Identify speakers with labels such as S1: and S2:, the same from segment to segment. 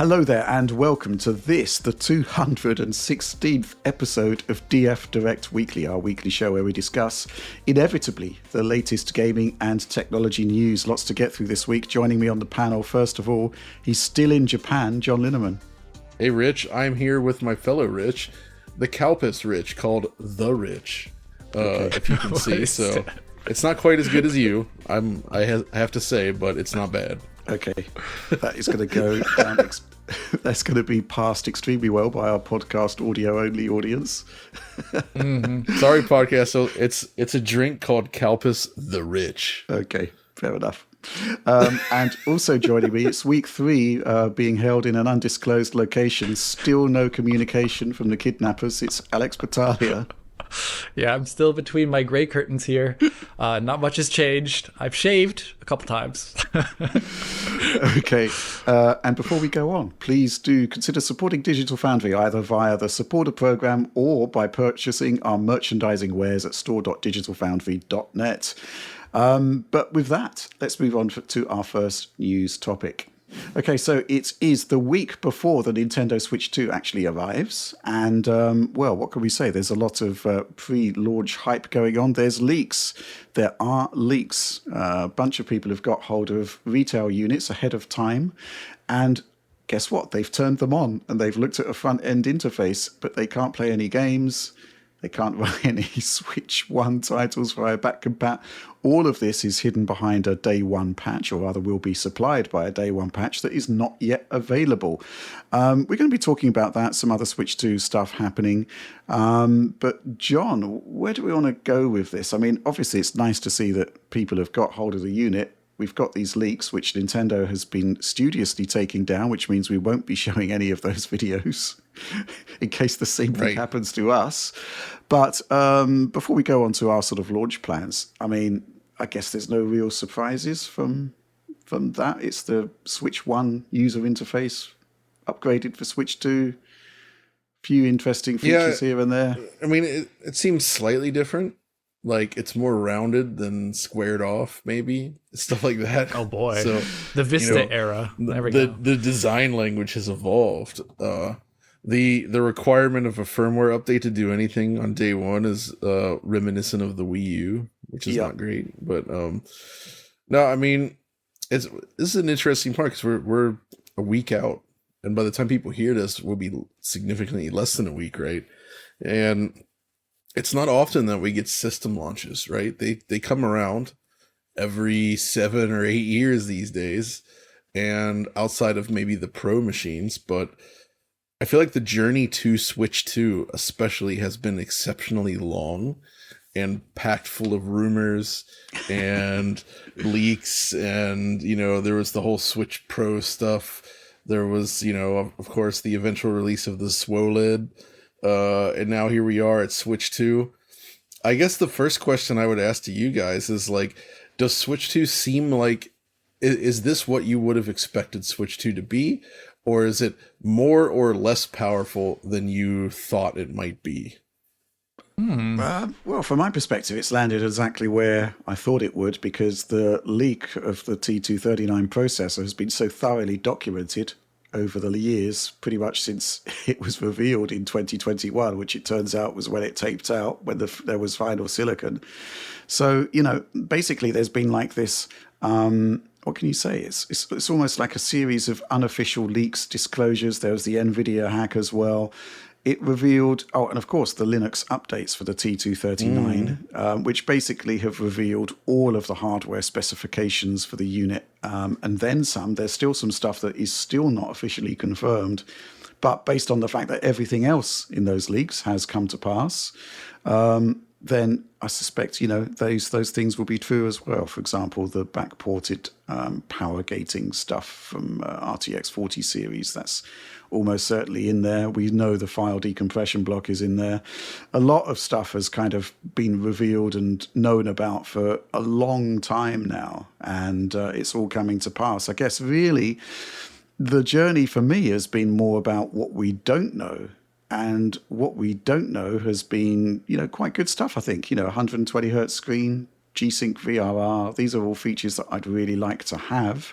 S1: Hello there and welcome to this, the 216th episode of DF Direct Weekly, our weekly show where we discuss, inevitably, the latest gaming and technology news. Lots to get through this week. Joining me on the panel, first of all, he's still in Japan, John Linneman.
S2: Hey Rich, I'm here with my fellow Rich, the Kalpis Rich, called The Rich, if you can see. So it's not quite as good as you, I have to say, but it's not bad.
S1: Okay, that is going to go down. That's going to be passed extremely well by our podcast audio-only audience.
S2: Sorry, podcast. So it's a drink called Kalpis the Rich.
S1: Okay, fair enough. And also joining me, it's week 3, being held in an undisclosed location. Still no communication from the kidnappers. It's Alex Battaglia.
S3: Yeah, I'm still between my gray curtains here. Not much has changed. I've shaved a couple times.
S1: Okay, and before we go on, please do consider supporting Digital Foundry either via the supporter program or by purchasing our merchandising wares at store.digitalfoundry.net. But with that, let's move on to our first news topic. Okay, so it is the week before the Nintendo Switch 2 actually arrives. And, well, what can we say? There's a lot of pre-launch hype going on. There's leaks. There are leaks. A bunch of people have got hold of retail units ahead of time. And guess what? They've turned them on and they've looked at a front-end interface, but they can't play any games. They can't run any Switch 1 titles via back compat. All of this is hidden behind a day one patch, or rather will be supplied by a day one patch that is not yet available. We're going to be talking about that, some other Switch 2 stuff happening. But John, where do we want to go with this? I mean, obviously it's nice to see that people have got hold of the unit. We've got these leaks, which Nintendo has been studiously taking down, which means we won't be showing any of those videos in case the same thing happens to us. But before we go on to our sort of launch plans, I mean, I guess there's no real surprises from that. It's the Switch 1 user interface upgraded for Switch 2. Few interesting features here and there.
S2: I mean, it seems slightly different. Like, it's more rounded than squared off, maybe. Stuff like that.
S3: Oh, boy.
S2: So,
S3: the Vista era. There we go.
S2: The design language has evolved. The requirement of a firmware update to do anything on day one is reminiscent of the Wii U, which is not great. But, no, I mean, this is an interesting part because we're a week out. And by the time people hear this, we'll be significantly less than a week, right? And it's not often that we get system launches, right? They come around every 7 or 8 years these days, and outside of maybe the pro machines, but I feel like the journey to Switch 2 especially has been exceptionally long and packed full of rumors and leaks, and, you know, there was the whole Switch Pro stuff. There was, you know, of course, the eventual release of the SWOLED. And now here we are at Switch 2. I guess the first question I would ask to you guys is, like, does Switch 2 seem like, is this what you would have expected Switch 2 to be? Or is it more or less powerful than you thought it might be?
S1: Well, from my perspective, it's landed exactly where I thought it would, because the leak of the T239 processor has been so thoroughly documented over the years, pretty much since it was revealed in 2021, which it turns out was when it taped out, when there was final silicon. So, you know, basically there's been like this, what can you say? It's almost like a series of unofficial leaks, disclosures. There was the Nvidia hack as well. It revealed, and of course, the Linux updates for the T239, which basically have revealed all of the hardware specifications for the unit, and then some. There's still some stuff that is still not officially confirmed, but based on the fact that everything else in those leaks has come to pass, then I suspect, you know, those things will be true as well. For example, the backported power gating stuff from RTX 40 series, that's almost certainly in there. We know the file decompression block is in there. A lot of stuff has kind of been revealed and known about for a long time now, and it's all coming to pass. I guess really the journey for me has been more about what we don't know. And what we don't know has been, you know, quite good stuff, I think. You know, 120 hertz screen, G-Sync VRR, these are all features that I'd really like to have,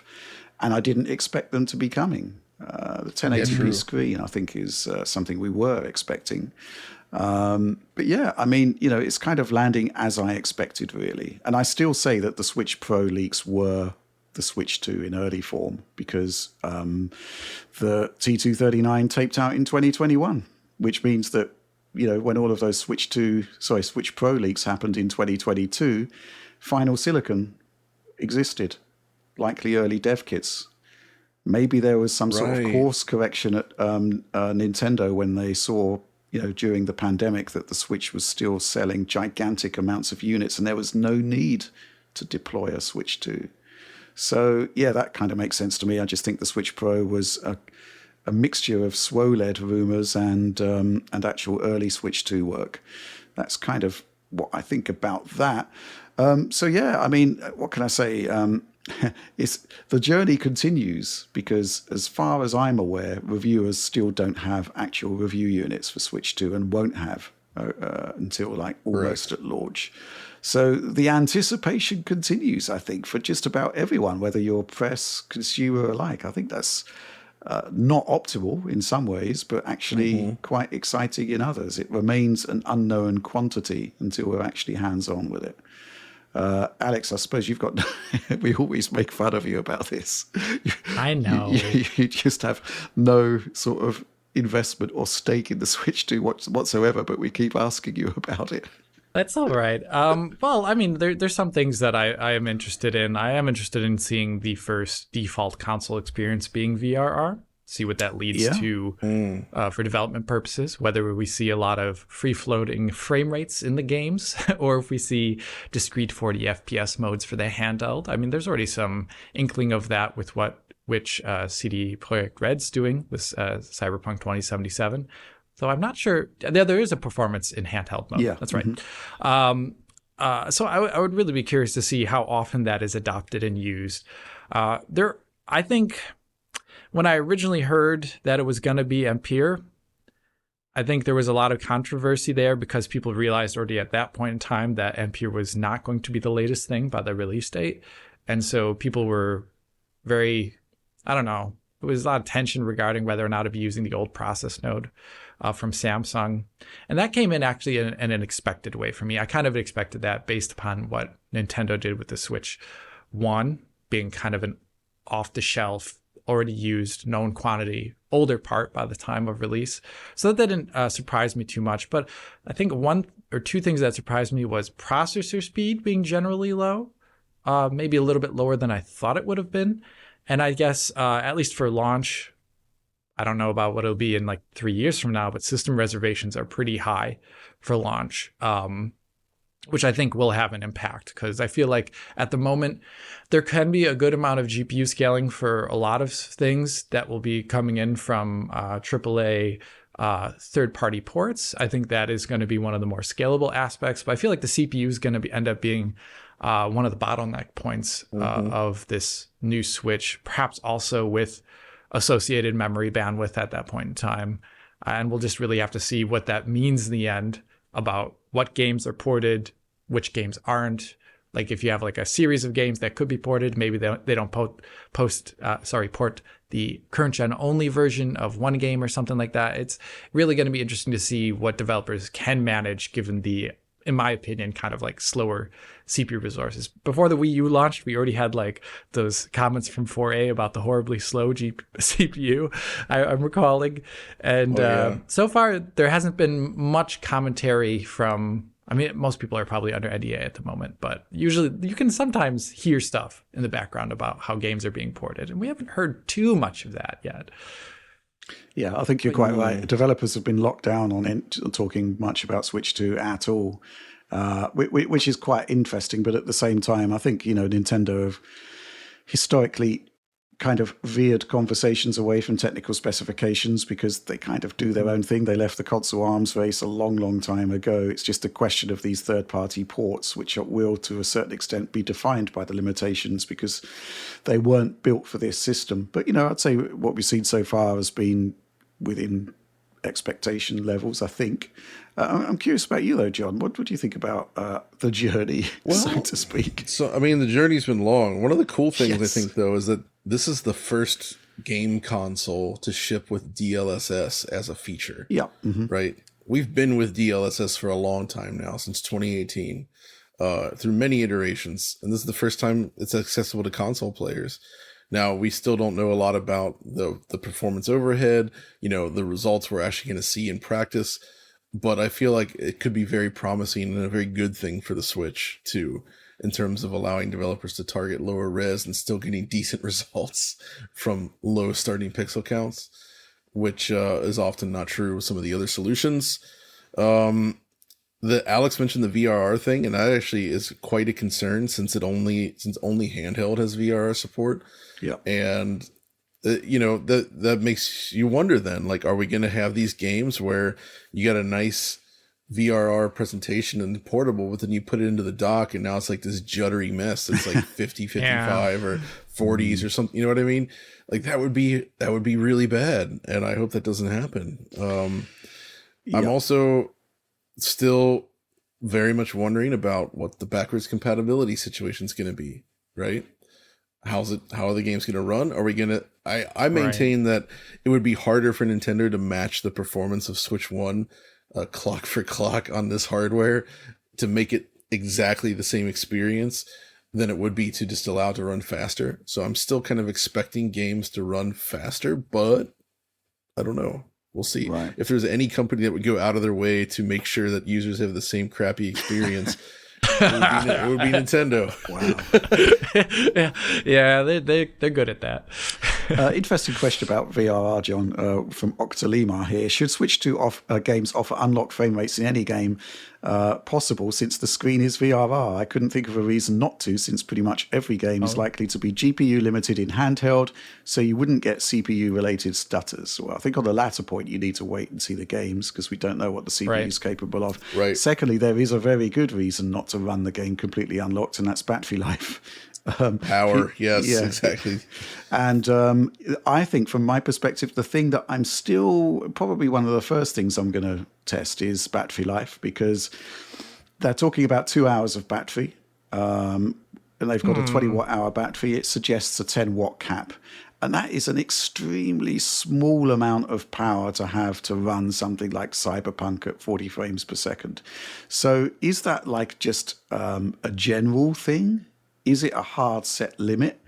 S1: and I didn't expect them to be coming. The 1080p screen, I think, is something we were expecting. But yeah, I mean, it's kind of landing as I expected, really. And I still say that the Switch Pro leaks were the Switch 2 in early form, because the T239 taped out in 2021, which means that, when all of those Switch Pro leaks happened in 2022, final silicon existed, likely early dev kits. Maybe there was some sort of course correction at Nintendo when they saw, during the pandemic, that the Switch was still selling gigantic amounts of units and there was no need to deploy a Switch 2. So, yeah, that kind of makes sense to me. I just think the Switch Pro was a mixture of SWO-led rumors and actual early Switch 2 work. That's kind of what I think about that. So, yeah, I mean, what can I say? The journey continues, because as far as I'm aware, reviewers still don't have actual review units for Switch 2 and won't have until almost at launch. So the anticipation continues, I think, for just about everyone, whether you're press, consumer alike. I think that's not optimal in some ways, but actually quite exciting in others. It remains an unknown quantity until we're actually hands-on with it. Alex, I suppose you've got... we always make fun of you about this.
S3: I know.
S1: You just have no sort of investment or stake in the Switch 2 whatsoever, but we keep asking you about it.
S3: That's all right. Well, I mean, there's some things that I am interested in. I am interested in seeing the first default console experience being VRR. See what that leads to for development purposes, whether we see a lot of free-floating frame rates in the games or if we see discrete 40 FPS modes for the handheld. I mean, there's already some inkling of that with which CD Projekt Red's doing with Cyberpunk 2077. So I'm not sure. There is a performance in handheld mode. Yeah, that's right. So I would really be curious to see how often that is adopted and used. I think when I originally heard that it was going to be Ampere, I think there was a lot of controversy there because people realized already at that point in time that Ampere was not going to be the latest thing by the release date. And so people were very, I don't know, there was a lot of tension regarding whether or not to be using the old process node from Samsung. And that came in actually in an expected way for me. I kind of expected that based upon what Nintendo did with the Switch 1 being kind of an off-the-shelf, already used, known quantity, older part by the time of release. So that didn't surprise me too much. But I think one or two things that surprised me was processor speed being generally low, maybe a little bit lower than I thought it would have been. And I guess, at least for launch, I don't know about what it'll be in like 3 years from now, but system reservations are pretty high for launch, which I think will have an impact, because I feel like at the moment there can be a good amount of GPU scaling for a lot of things that will be coming in from AAA third-party ports. I think that is going to be one of the more scalable aspects, but I feel like the CPU is going to end up being one of the bottleneck points of this new Switch, perhaps also with associated memory bandwidth at that point in time. And we'll just really have to see what that means in the end about what games are ported, which games aren't. Like if you have like a series of games that could be ported, maybe they don't port the current gen only version of one game or something like that. It's really going to be interesting to see what developers can manage given the, in my opinion, kind of like slower CPU resources. Before the Wii U launched, we already had like those comments from 4A about the horribly slow CPU, I'm recalling. And so far, there hasn't been much commentary from, I mean, most people are probably under NDA at the moment, but usually you can sometimes hear stuff in the background about how games are being ported. And we haven't heard too much of that yet.
S1: Yeah, I think you're quite right. Developers have been locked down on talking much about Switch 2 at all, which is quite interesting. But at the same time, I think, Nintendo have historically kind of veered conversations away from technical specifications because they kind of do their own thing. They left the console arms race a long, long time ago. It's just a question of these third-party ports, which will, to a certain extent, be defined by the limitations because they weren't built for this system. But, I'd say what we've seen so far has been within expectation levels, I think. I'm curious about you, though, John. What do you think about the journey, so to speak?
S2: So, I mean, the journey's been long. One of the cool things, I think, though, is that this is the first game console to ship with DLSS as a feature.
S1: Yeah.
S2: Right. We've been with DLSS for a long time now, since 2018, through many iterations. And this is the first time it's accessible to console players. Now, we still don't know a lot about the performance overhead, the results we're actually going to see in practice. But I feel like it could be very promising and a very good thing for the Switch, too, in terms of allowing developers to target lower res and still getting decent results from low starting pixel counts, which is often not true with some of the other solutions. Alex mentioned the VRR thing, and that actually is quite a concern since only Handheld has VRR support.
S1: Yeah,
S2: and that makes you wonder then, like, are we going to have these games where you got a nice VRR presentation and portable, but then you put it into the dock and now it's like this juddery mess. It's like 50, 55 or 40s or something. You know what I mean? Like that would be really bad. And I hope that doesn't happen. I'm also still very much wondering about what the backwards compatibility situation is going to be, right? How are the games going to run? Are we going to, I maintain that it would be harder for Nintendo to match the performance of Switch 1 clock for clock on this hardware to make it exactly the same experience than it would be to just allow it to run faster. So I'm still kind of expecting games to run faster, but I don't know. We'll see.
S1: Right.
S2: If there's any company that would go out of their way to make sure that users have the same crappy experience, it would be Nintendo.
S1: Wow.
S3: yeah, they're good at that.
S1: Interesting question about VRR, John, from Octolima here. Should Switch 2 games offer unlocked frame rates in any game possible since the screen is VRR? I couldn't think of a reason not to, since pretty much every game is likely to be GPU limited in handheld, so you wouldn't get CPU related stutters. Well, I think on the latter point you need to wait and see the games because we don't know what the CPU is capable of.
S2: Right.
S1: Secondly, there is a very good reason not to run the game completely unlocked, and that's battery life.
S2: Power, yes, exactly.
S1: And I think from my perspective, the thing that I'm still probably one of the first things I'm going to test is battery life, because they're talking about 2 hours of battery and they've got a 20 watt hour battery. It suggests a 10 watt cap. And that is an extremely small amount of power to have to run something like Cyberpunk at 40 frames per second. So is that like just a general thing? Is it a hard set limit?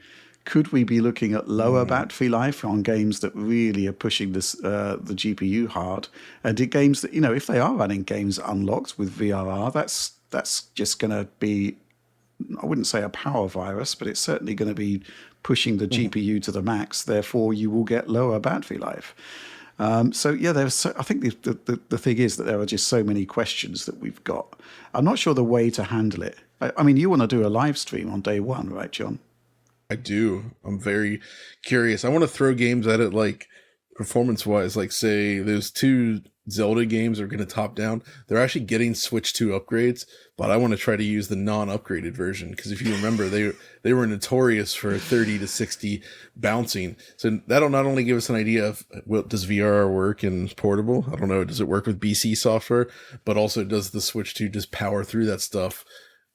S1: Could we be looking at lower battery life on games that really are pushing this, the GPU hard? And do games that, if they are running games unlocked with VRR, that's just going to be, I wouldn't say a power virus, but it's certainly going to be pushing the GPU to the max. Therefore, you will get lower battery life. I think the thing is that there are just so many questions that we've got. I'm not sure the way to handle it. I mean, you want to do a live stream on day one, right, John?
S2: I do. I'm very curious. I want to throw games at it, like performance-wise. Like, say, those 2 Zelda games are going to top down. They're actually getting Switch 2 upgrades, but I want to try to use the non-upgraded version because if you remember, they were notorious for 30 to 60 bouncing. So that'll not only give us an idea of, well, does VR work in portable? I don't know. Does it work with BC software? But also, does the Switch 2 just power through that stuff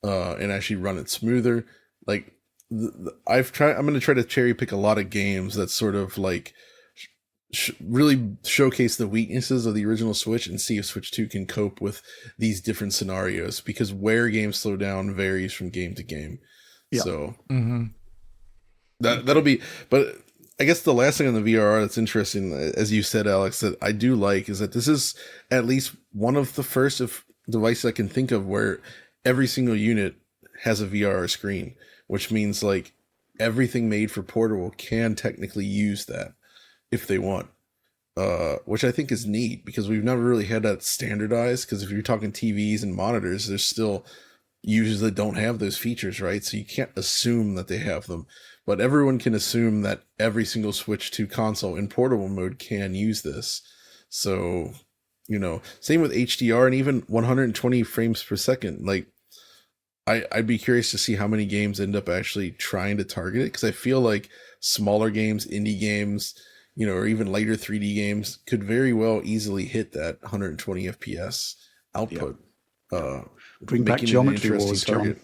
S2: and actually run it smoother? Like, I'm going to try to cherry pick a lot of games that sort of like really showcase the weaknesses of the original Switch and see if Switch 2 can cope with these different scenarios, because where games slow down varies from game to game. Yeah. So that'll be, but I guess the last thing on the VRR that's interesting, as you said, Alex, that I do like is that this is at least one of the first of devices I can think of where every single unit has a VRR screen, which means like everything made for portable can technically use that if they want, which I think is neat because we've never really had that standardized. Because if you're talking TVs and monitors, there's still users that don't have those features, right? So you can't assume that they have them, but everyone can assume that every single Switch 2 console in portable mode can use this. So, same with HDR and even 120 frames per second. Like, I'd be curious to see how many games end up actually trying to target it, because I feel like smaller games, indie games, or even later 3D games could very well easily hit that 120 FPS output.
S1: Bring back Geometry Wars, John.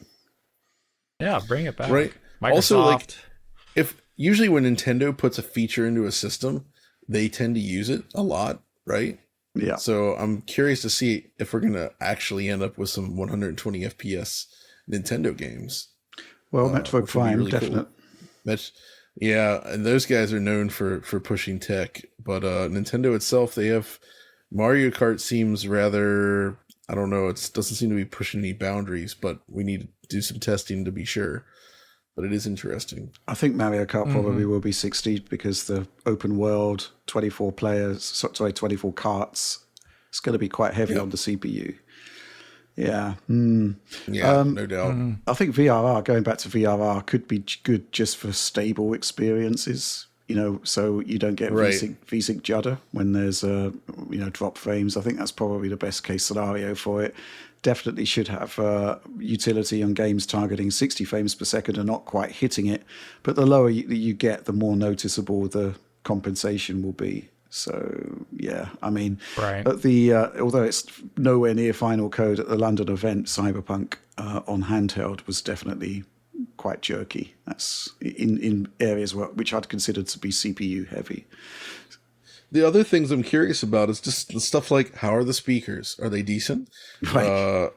S3: Yeah, bring it back.
S2: Right.
S3: Microsoft.
S2: Also, like, usually when Nintendo puts a feature into a system, they tend to use it a lot, right?
S1: Yeah.
S2: So I'm curious to see if we're going to actually end up with some 120 FPS Nintendo games.
S1: Well, Metroid Prime,
S2: really
S1: definite.
S2: Cool. Yeah, and those guys are known for pushing tech. But Nintendo itself, they have Mario Kart seems rather, I don't know, it doesn't seem to be pushing any boundaries, but we need to do some testing to be sure. But it is interesting.
S1: I think Mario Kart probably will be 60 because the open world, 24 carts, it's going to be quite heavy on the CPU. Yeah.
S2: Yeah, no doubt.
S1: I think VRR, going back to VRR, could be good just for stable experiences, so you don't get VSync judder when there's drop frames. I think that's probably the best case scenario for it. Definitely should have utility on games targeting 60 frames per second and not quite hitting it. But the lower you get, the more noticeable the compensation will be. So, yeah, I mean, at although it's nowhere near final code at the London event, Cyberpunk on handheld was definitely quite jerky. That's in areas which I'd consider to be CPU heavy.
S2: The other things I'm curious about is just stuff like, how are the speakers? Are they decent?
S1: Right.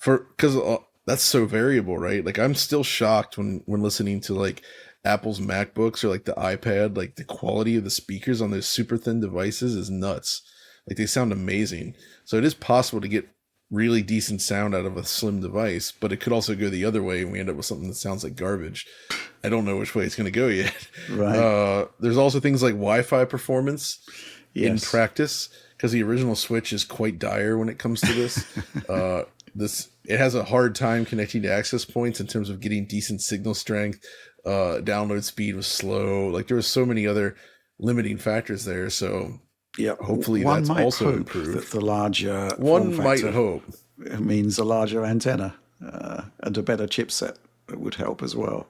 S2: Because that's so variable, right? Like, I'm still shocked when listening to like Apple's MacBooks or like the iPad, like the quality of the speakers on those super thin devices is nuts. Like, they sound amazing. So it is possible to get really decent sound out of a slim device, but it could also go the other way and we end up with something that sounds like garbage. I don't know which way it's going to go yet.
S1: Right.
S2: There's also things like Wi-Fi performance in practice, because the original Switch is quite dire when it comes to this. It has a hard time connecting to access points in terms of getting decent signal strength. Download speed was slow. Like, there was so many other limiting factors there. So
S1: yeah,
S2: hopefully that's also improved.
S1: That the larger
S2: one might hope
S1: it means a larger antenna and a better chipset would help as well.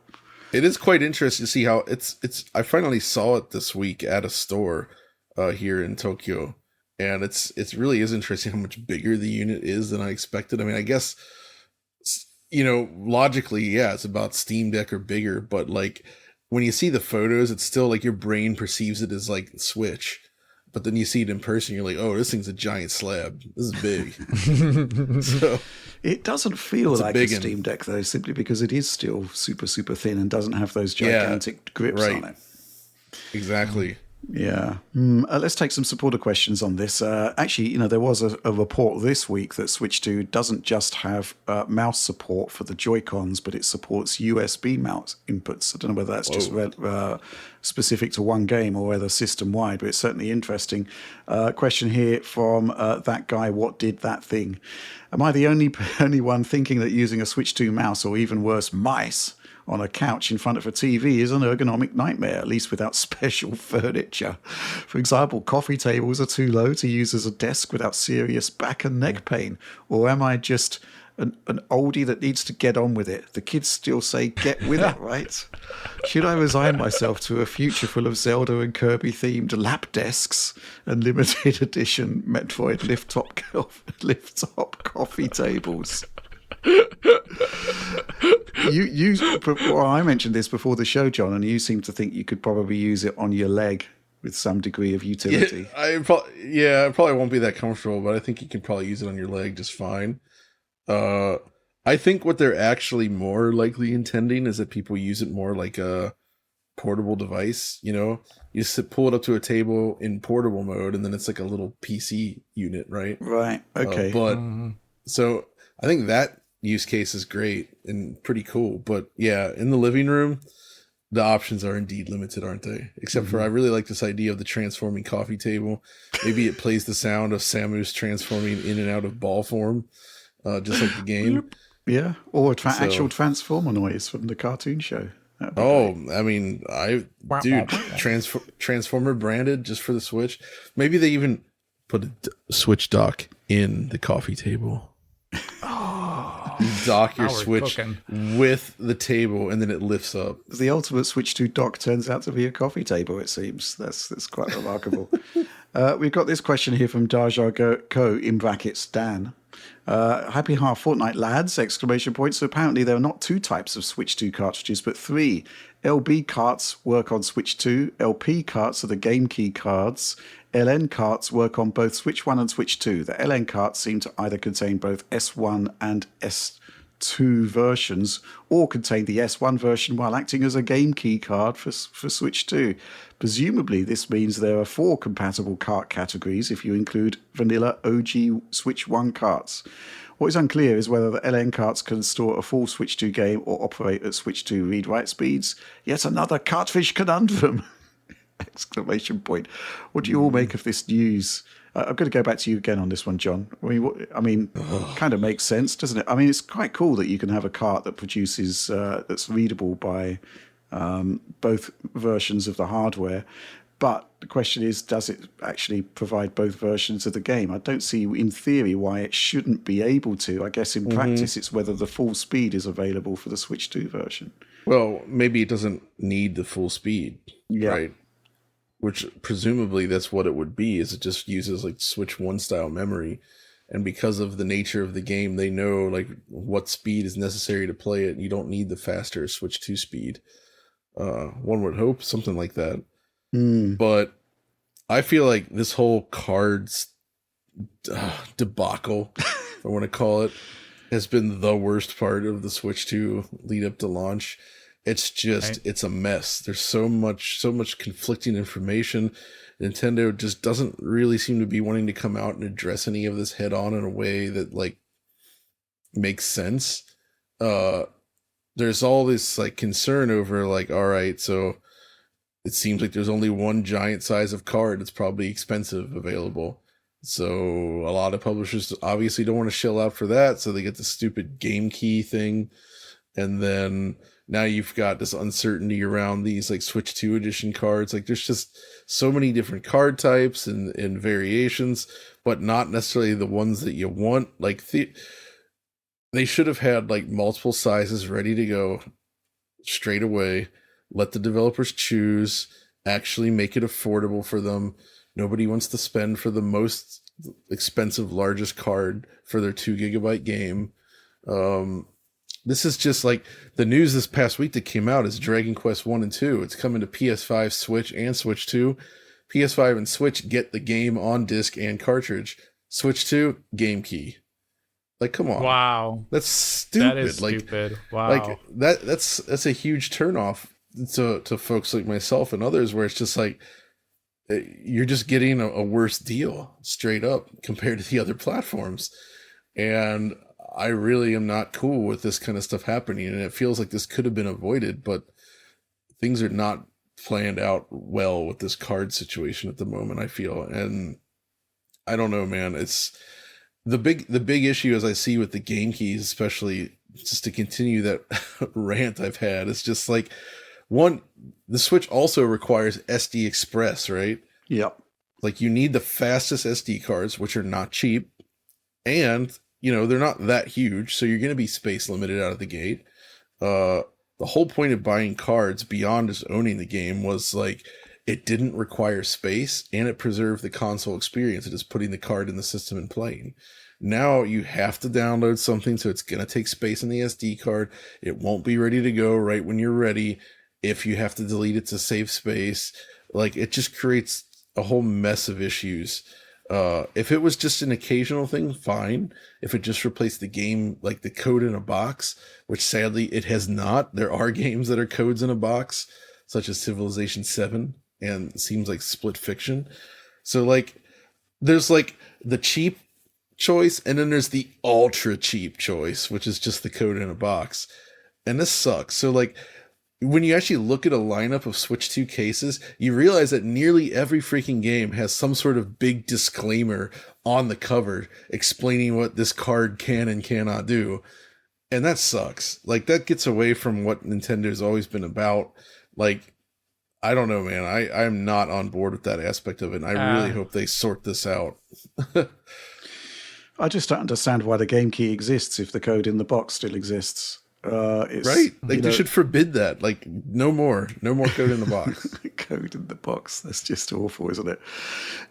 S2: It is quite interesting to see how it's. I finally saw it this week at a store here in Tokyo, and it really is interesting how much bigger the unit is than I expected. I mean, I guess, logically, yeah, it's about Steam Deck or bigger, but like when you see the photos, it's still like your brain perceives it as like Switch. But then you see it in person, you're like, oh, this thing's a giant slab. This is big. So
S1: it doesn't feel like a Steam Deck, though, simply because it is still super, super thin and doesn't have those gigantic grips on it.
S2: Exactly.
S1: Yeah. Let's take some supporter questions on this. Actually, there was a report this week that Switch 2 doesn't just have mouse support for the Joy-Cons, but it supports USB mouse inputs. I don't know whether that's just specific to one game or whether system-wide, but it's certainly interesting. Question here from that guy, what did that thing? Am I the only one thinking that using a Switch 2 mouse, or even worse, mice, on a couch in front of a TV is an ergonomic nightmare, at least without special furniture? For example, coffee tables are too low to use as a desk without serious back and neck pain. Or am I just an oldie that needs to get on with it? The kids still say get with it, right? Should I resign myself to a future full of Zelda and Kirby themed lap desks and limited edition Metroid lift-top coffee tables? I mentioned this before the show, John, and you seem to think you could probably use it on your leg with some degree of utility.
S2: I probably won't be that comfortable, but I think you can probably use it on your leg just fine. I think what they're actually more likely intending is that people use it more like a portable device. You pull it up to a table in portable mode, and then it's like a little PC unit, right?
S1: Right. Okay.
S2: So I think that use case is great and pretty cool, but yeah, in the living room, the options are indeed limited, aren't they? Except for I really like this idea of the transforming coffee table. Maybe it plays the sound of Samus transforming in and out of ball form, just like the game.
S1: Yeah, or actual transformer noise from the cartoon show.
S2: Oh, I mean, Transformer branded just for the Switch. Maybe they even put a Switch dock in the coffee table. You dock your Switch with the table, and then it lifts up.
S1: The ultimate Switch 2 dock turns out to be a coffee table, it seems. That's quite remarkable. We've got this question here from Darjar Co in brackets Dan. Happy half fortnight, lads! Exclamation point. So apparently there are not 2 types of Switch 2 cartridges, but 3. LB carts work on Switch 2. LP carts are the game key cards. LN carts work on both Switch 1 and Switch 2. The LN carts seem to either contain both S1 and S2 versions, or contain the S1 version while acting as a game key card for Switch 2. Presumably, this means there are 4 compatible cart categories if you include vanilla OG Switch 1 carts. What is unclear is whether the LN carts can store a full Switch 2 game or operate at Switch 2 read-write speeds. Yet another cartridge conundrum! Exclamation point. What do you all make of this news? I'm going to go back to you again on this one, John. Kind of makes sense, doesn't it? I mean, it's quite cool that you can have a cart that produces, that's readable by both versions of the hardware. But the question is, does it actually provide both versions of the game? I don't see, in theory, why it shouldn't be able to. I guess in practice, it's whether the full speed is available for the Switch 2 version.
S2: Well, maybe it doesn't need the full speed, right? Which presumably that's what it would be, is it just uses like Switch 1 style memory. And because of the nature of the game, they know like what speed is necessary to play it. You don't need the faster Switch 2 speed. One would hope something like that. But I feel like this whole cards debacle, if I want to call it, has been the worst part of the Switch 2 lead up to launch. It's just, it's a mess. There's so much conflicting information. Nintendo just doesn't really seem to be wanting to come out and address any of this head on in a way that like makes sense. There's all this like concern over like, all right, so it seems like there's only one giant size of card that's probably expensive available. So a lot of publishers obviously don't want to shell out for that. So they get the stupid game key thing. And then now you've got this uncertainty around these like Switch 2 edition cards. Like there's just so many different card types and variations, but not necessarily the ones that you want. Like they should have had like multiple sizes ready to go straight away. Let the developers choose, actually make it affordable for them. Nobody wants to spend for the most expensive, largest card for their 2 gigabyte game. This is just like the news this past week that came out is Dragon Quest 1 and 2. It's coming to PS5, Switch, and Switch 2. PS5 and Switch get the game on disc and cartridge. Switch 2, game key. Like, come on.
S3: Wow.
S2: That's stupid.
S3: That is stupid. Wow.
S2: Like that's a huge turnoff to folks like myself and others, where it's just like you're just getting a worse deal straight up compared to the other platforms. And I really am not cool with this kind of stuff happening, and it feels like this could have been avoided, but things are not planned out well with this card situation at the moment, I feel. And I don't know, man. It's the big issue as I see with the game keys, especially, just to continue that rant I've had, it's just like, one, the Switch also requires SD Express, right?
S1: Yep.
S2: Like you need the fastest SD cards, which are not cheap, and you know, they're not that huge, so you're going to be space limited out of the gate. The whole point of buying cards beyond just owning the game was like, it didn't require space and it preserved the console experience of just putting the card in the system and playing. Now you have to download something, so it's going to take space in the SD card. It won't be ready to go right when you're ready. If you have to delete it to save space, like it just creates a whole mess of issues. If it was just an occasional thing, fine. If it just replaced the game, like the code in a box, which sadly it has not. There are games that are codes in a box, such as Civilization 7 and seems like Split Fiction. So like, there's like the cheap choice, and then there's the ultra cheap choice, which is just the code in a box. And this sucks. So like, when you actually look at a lineup of Switch 2 cases, you realize that nearly every freaking game has some sort of big disclaimer on the cover explaining what this card can and cannot do. And that sucks. Like, that gets away from what Nintendo's always been about. Like, I don't know, man. I'm not on board with that aspect of it. And I really hope they sort this out.
S1: I just don't understand why the game key exists if the code in the box still exists.
S2: Right? Like they should forbid that. Like no more code in the box.
S1: Code in the box. That's just awful, isn't it?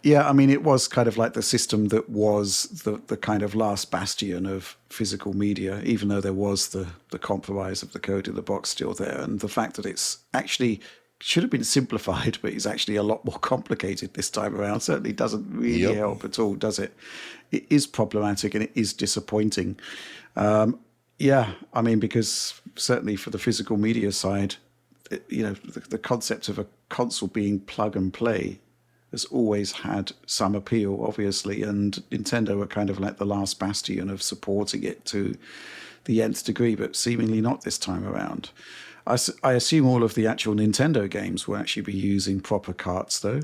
S1: Yeah, I mean, it was kind of like the system that was the kind of last bastion of physical media, even though there was the compromise of the code in the box still there. And the fact that it's actually should have been simplified, but is actually a lot more complicated this time around certainly doesn't really help at all, does it? It is problematic and it is disappointing. Yeah, I mean, because certainly for the physical media side, the concept of a console being plug and play has always had some appeal, obviously, and Nintendo were kind of like the last bastion of supporting it to the nth degree, but seemingly not this time around. I assume all of the actual Nintendo games will actually be using proper carts, though.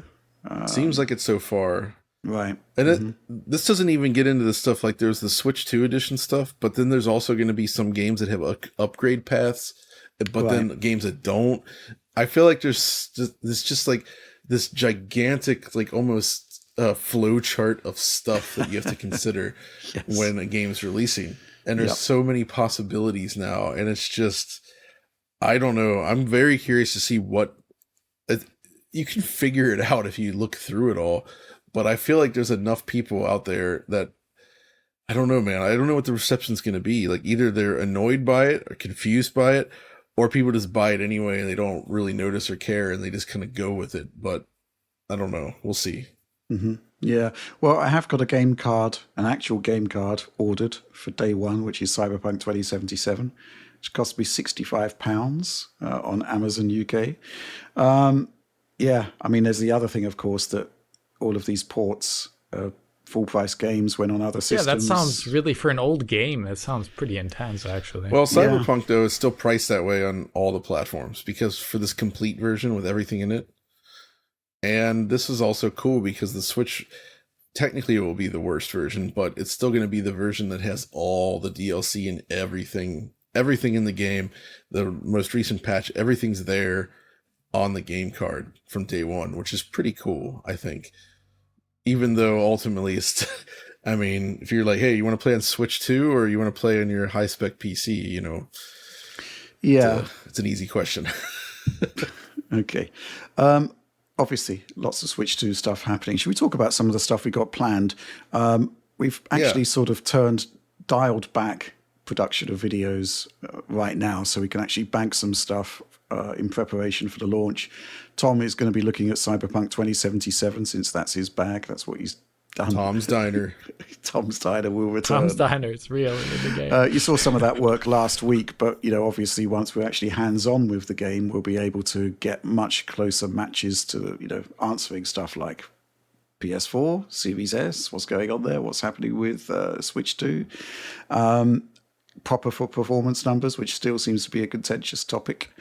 S2: Seems like it so far.
S1: Right.
S2: And this doesn't even get into the stuff like there's the Switch 2 edition stuff, but then there's also going to be some games that have upgrade paths, but then games that don't. I feel like there's just like this gigantic, like almost flow chart of stuff that you have to consider when a game's releasing. And there's so many possibilities now. And it's just, I don't know. I'm very curious to see what you can figure it out if you look through it all. But I feel like there's enough people out there that, I don't know, man. I don't know what the reception's going to be. Like either they're annoyed by it or confused by it, or people just buy it anyway and they don't really notice or care and they just kind of go with it. But I don't know. We'll see.
S1: Mm-hmm. Yeah. Well, I have got a game card, an actual game card ordered for day one, which is Cyberpunk 2077, which cost me £65 on Amazon UK. Yeah. I mean, there's the other thing, of course, that all of these ports, full price games when on other systems.
S3: Yeah, that sounds really, for an old game, that sounds pretty intense, actually.
S2: Well, Cyberpunk, though, is still priced that way on all the platforms because for this complete version with everything in it. And this is also cool because the Switch, technically it will be the worst version, but it's still going to be the version that has all the DLC and everything in the game. The most recent patch, everything's there on the game card from day one, which is pretty cool, I think. Even though ultimately it's, I mean, if you're like, hey, you want to play on Switch 2 or you want to play on your high-spec PC, it's an easy question.
S1: Okay. Obviously, lots of Switch 2 stuff happening. Should we talk about some of the stuff we got planned? We've actually sort of dialed back production of videos right now, so we can actually bank some stuff in preparation for the launch. Tom is going to be looking at Cyberpunk 2077 since that's his bag. That's what he's done.
S2: Tom's Diner.
S1: Tom's Diner will return.
S3: Tom's Diner, it's real in the game.
S1: You saw some of that work last week, but obviously once we're actually hands-on with the game, we'll be able to get much closer matches to answering stuff like PS4, Series S, what's going on there, what's happening with Switch 2. Proper for performance numbers, which still seems to be a contentious topic.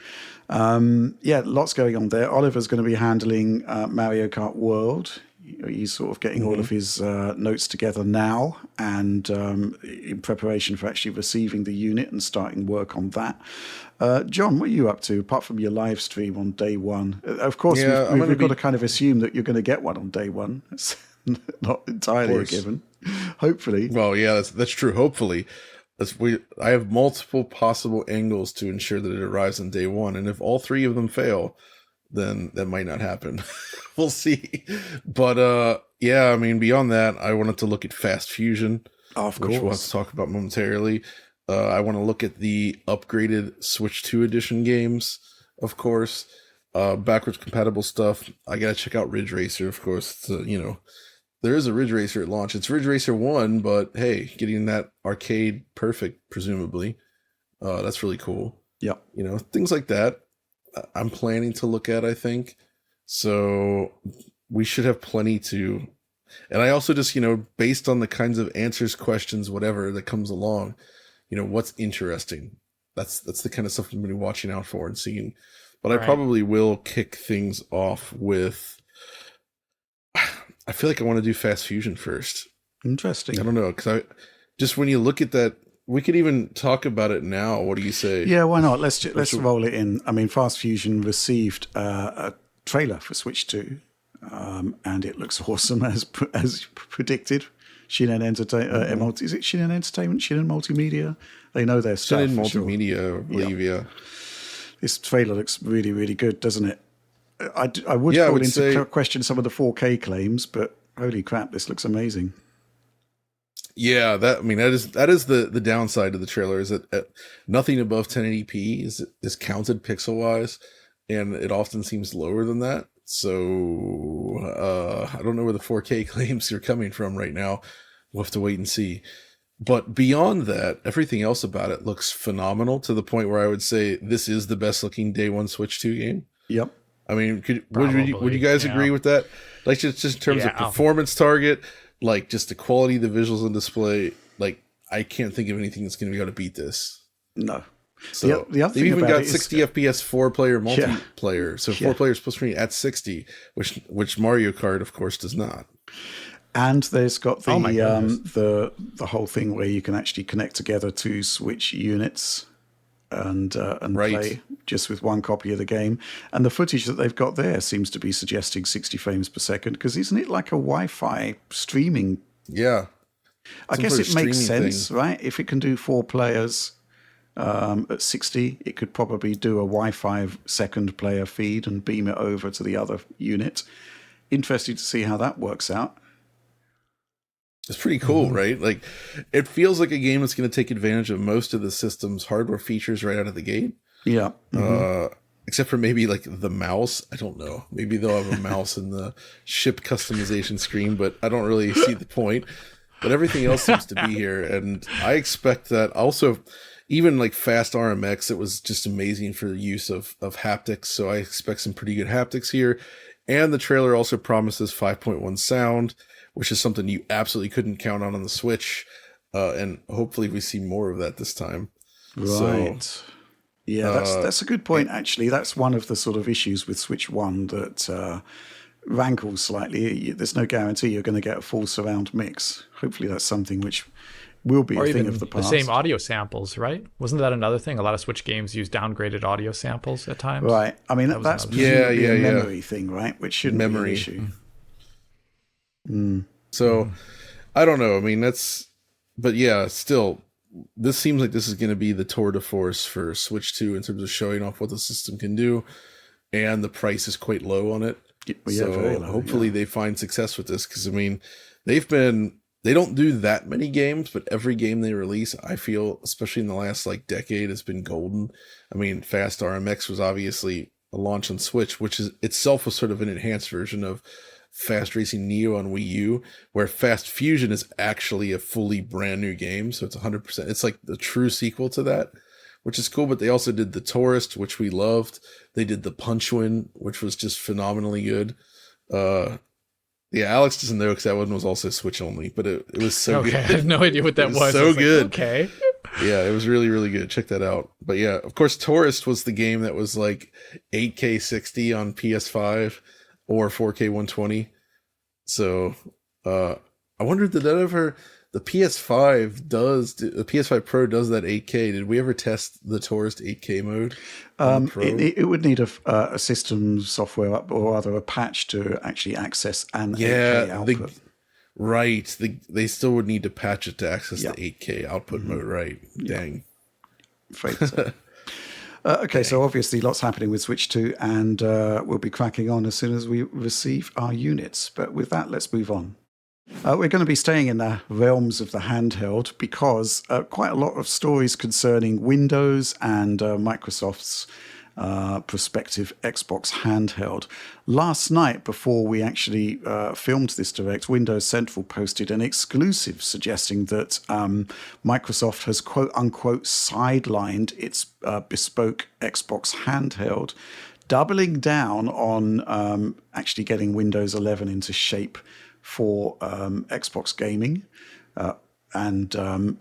S1: Lots going on there. Oliver's going to be handling Mario Kart World. He's sort of getting all of his notes together now and in preparation for actually receiving the unit and starting work on that. John, what are you up to, apart from your live stream on day one? Of course, we've got to kind of assume that you're going to get one on day one. It's not entirely a given. Hopefully.
S2: Well, yeah, that's true. Hopefully. I have multiple possible angles to ensure that it arrives on day one, and if all three of them fail, then that might not happen. We'll see. But I mean, beyond that, I wanted to look at Fast Fusion, which we'll have to talk about momentarily. I want to look at the upgraded Switch 2 edition games, of course. Backwards compatible stuff. I gotta check out Ridge Racer, of course. There is a Ridge Racer at launch. It's Ridge Racer 1, but hey, getting that arcade perfect, presumably. That's really cool.
S1: Yeah.
S2: Things like that I'm planning to look at, I think. So we should have plenty to. And I also just, based on the kinds of answers, questions, whatever that comes along, what's interesting. That's the kind of stuff I'm going to be watching out for and seeing. But I probably will kick things off with. I feel like I want to do Fast Fusion first.
S1: Interesting.
S2: I don't know, because just when you look at that, we could even talk about it now. What do you say?
S1: Yeah, why not? Let's roll it in. I mean, Fast Fusion received a trailer for Switch 2, and it looks awesome as predicted. Shinen Entertainment. Is it Shinen Entertainment? Shinen Multimedia? They know their stuff.
S2: Shinen Multimedia, I believe, yeah.
S1: This trailer looks really, really good, doesn't it? I would call into question some of the 4K claims, but holy crap, this looks amazing.
S2: Yeah, that is the downside of the trailer, is that nothing above 1080p is counted pixel wise, and it often seems lower than that. So I don't know where the 4K claims are coming from right now. We'll have to wait and see. But beyond that, everything else about it looks phenomenal, to the point where I would say this is the best looking day one Switch 2 game.
S1: Yep.
S2: I mean, would you guys agree with that? Like, just in terms of performance target, like just the quality of the visuals on display, like I can't think of anything that's going to be able to beat this.
S1: No.
S2: So
S1: the other thing
S2: they've even
S1: about
S2: got 60 FPS 4-player multiplayer, so 4 players plus screen at 60, which Mario Kart, of course, does not.
S1: And there's got the whole thing where you can actually connect together 2 Switch units and play just with one copy of the game. And the footage that they've got there seems to be suggesting 60 frames per second, because isn't it like a Wi-Fi streaming?
S2: Yeah.
S1: I guess it makes sense, right? If it can do 4 players at 60, it could probably do a Wi-Fi second player feed and beam it over to the other unit. Interesting to see how that works out.
S2: It's pretty cool, right? Like, it feels like a game that's going to take advantage of most of the system's hardware features right out of the gate.
S1: Yeah.
S2: Except for maybe like the mouse. I don't know. Maybe they'll have a mouse in the ship customization screen, but I don't really see the point. But everything else seems to be here. And I expect that also, even like fast RMX, it was just amazing for the use of haptics. So I expect some pretty good haptics here. And the trailer also promises 5.1 sound, which is something you absolutely couldn't count on the Switch. And hopefully we see more of that this time.
S1: Right. So, yeah, that's a good point, actually. That's one of the sort of issues with Switch 1 that rankles slightly. There's no guarantee you're going to get a full surround mix. Hopefully that's something which will be a thing of the past.
S3: The same audio samples, right? Wasn't that another thing? A lot of Switch games use downgraded audio samples at times.
S1: Right. I mean, that's presumably a memory thing, right? Which shouldn't be an issue.
S2: So, I don't know. I mean, but yeah, still, this seems like this is going to be the tour de force for Switch 2 in terms of showing off what the system can do, and the price is quite low on it. So hopefully they find success with this, because I mean, they don't do that many games, but every game they release, I feel, especially in the last like decade, has been golden. I mean, Fast RMX was obviously a launch on Switch, which is itself was sort of an enhanced version of Fast Racing Neo on Wii U, where Fast Fusion is actually a fully brand new game. So it's 100%. It's like the true sequel to that, which is cool. But they also did The Tourist, which we loved. They did The Punch-Win, which was just phenomenally good. Yeah, Alex doesn't know because that one was also Switch only, but it was so good.
S3: I have no idea what that was.
S2: So good.
S3: Okay.
S2: Yeah, it was really, really good. Check that out. But yeah, of course, Tourist was the game that was like 8K 60 on PS5 or 4K 120. So I wonder, did that ever... The PS5 Pro does that 8K. Did we ever test the Tourist 8K mode?
S1: It would need a system software or rather a patch to actually access an 8K output.
S2: They still would need to patch it to access the 8K output mode, right? Dang.
S1: Afraid so. Okay, so obviously lots happening with Switch 2, and we'll be cracking on as soon as we receive our units. But with that, let's move on. We're going to be staying in the realms of the handheld because quite a lot of stories concerning Windows and Microsoft's prospective Xbox handheld. Last night, before we actually filmed this direct, Windows Central posted an exclusive suggesting that Microsoft has quote-unquote sidelined its bespoke Xbox handheld, doubling down on actually getting Windows 11 into shape for Xbox gaming, and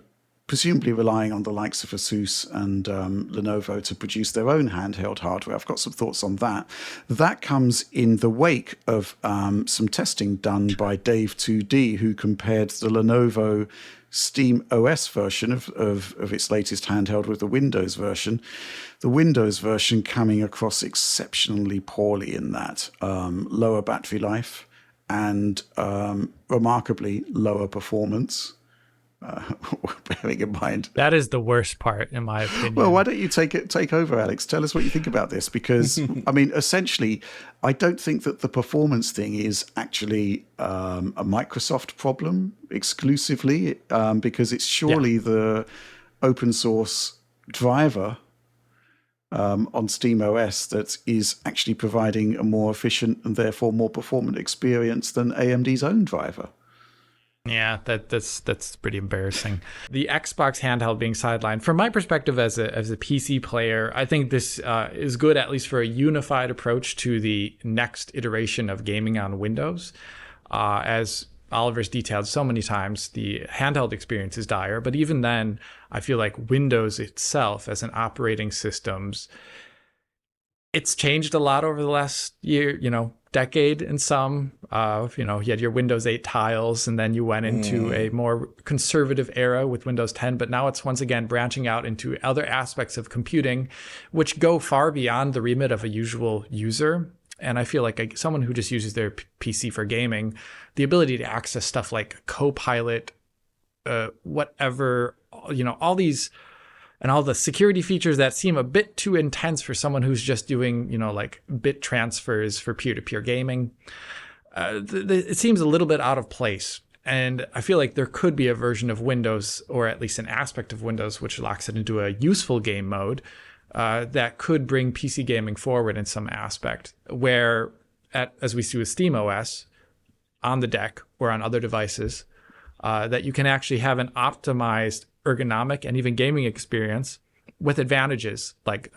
S1: presumably relying on the likes of Asus and Lenovo to produce their own handheld hardware. I've got some thoughts on that. That comes in the wake of some testing done by Dave 2D, who compared the Lenovo Steam OS version of its latest handheld with the Windows version. The Windows version coming across exceptionally poorly in that. Lower battery life, and remarkably lower performance. Bearing in mind
S3: that is the worst part, in my opinion.
S1: Well, why don't you take over, Alex? Tell us what you think about this, because I mean, essentially, I don't think that the performance thing is actually a Microsoft problem exclusively, because it's surely the open source driver on SteamOS that is actually providing a more efficient and therefore more performant experience than AMD's own driver.
S3: Yeah, that's pretty embarrassing. The Xbox handheld being sidelined, from my perspective as a PC player, I think this is good, at least for a unified approach to the next iteration of gaming on Windows. As Oliver's detailed so many times, the handheld experience is dire, but even then, I feel like Windows itself as an operating systems, it's changed a lot over the last year, decade in some. You had your Windows 8 tiles, and then you went into a more conservative era with Windows 10, but now it's once again branching out into other aspects of computing, which go far beyond the remit of a usual user. And I feel like someone who just uses their PC for gaming, the ability to access stuff like Copilot, whatever, all these, and all the security features that seem a bit too intense for someone who's just doing, like bit transfers for peer-to-peer gaming. It seems a little bit out of place. And I feel like there could be a version of Windows, or at least an aspect of Windows, which locks it into a useful game mode that could bring PC gaming forward in some aspect, where, as we see with SteamOS, on the deck or on other devices, that you can actually have an optimized ergonomic and even gaming experience with advantages like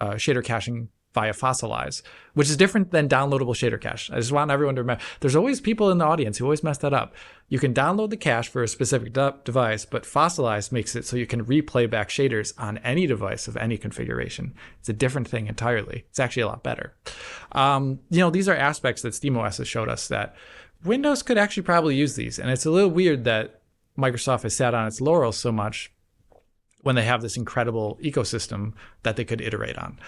S3: shader caching via Fossilize, which is different than downloadable shader cache. I just want everyone to remember, there's always people in the audience who always mess that up. You can download the cache for a specific device, but Fossilize makes it so you can replay back shaders on any device of any configuration. It's a different thing entirely. It's actually a lot better. These are aspects that SteamOS has showed us that Windows could actually probably use these. And it's a little weird that Microsoft has sat on its laurels so much when they have this incredible ecosystem that they could iterate on.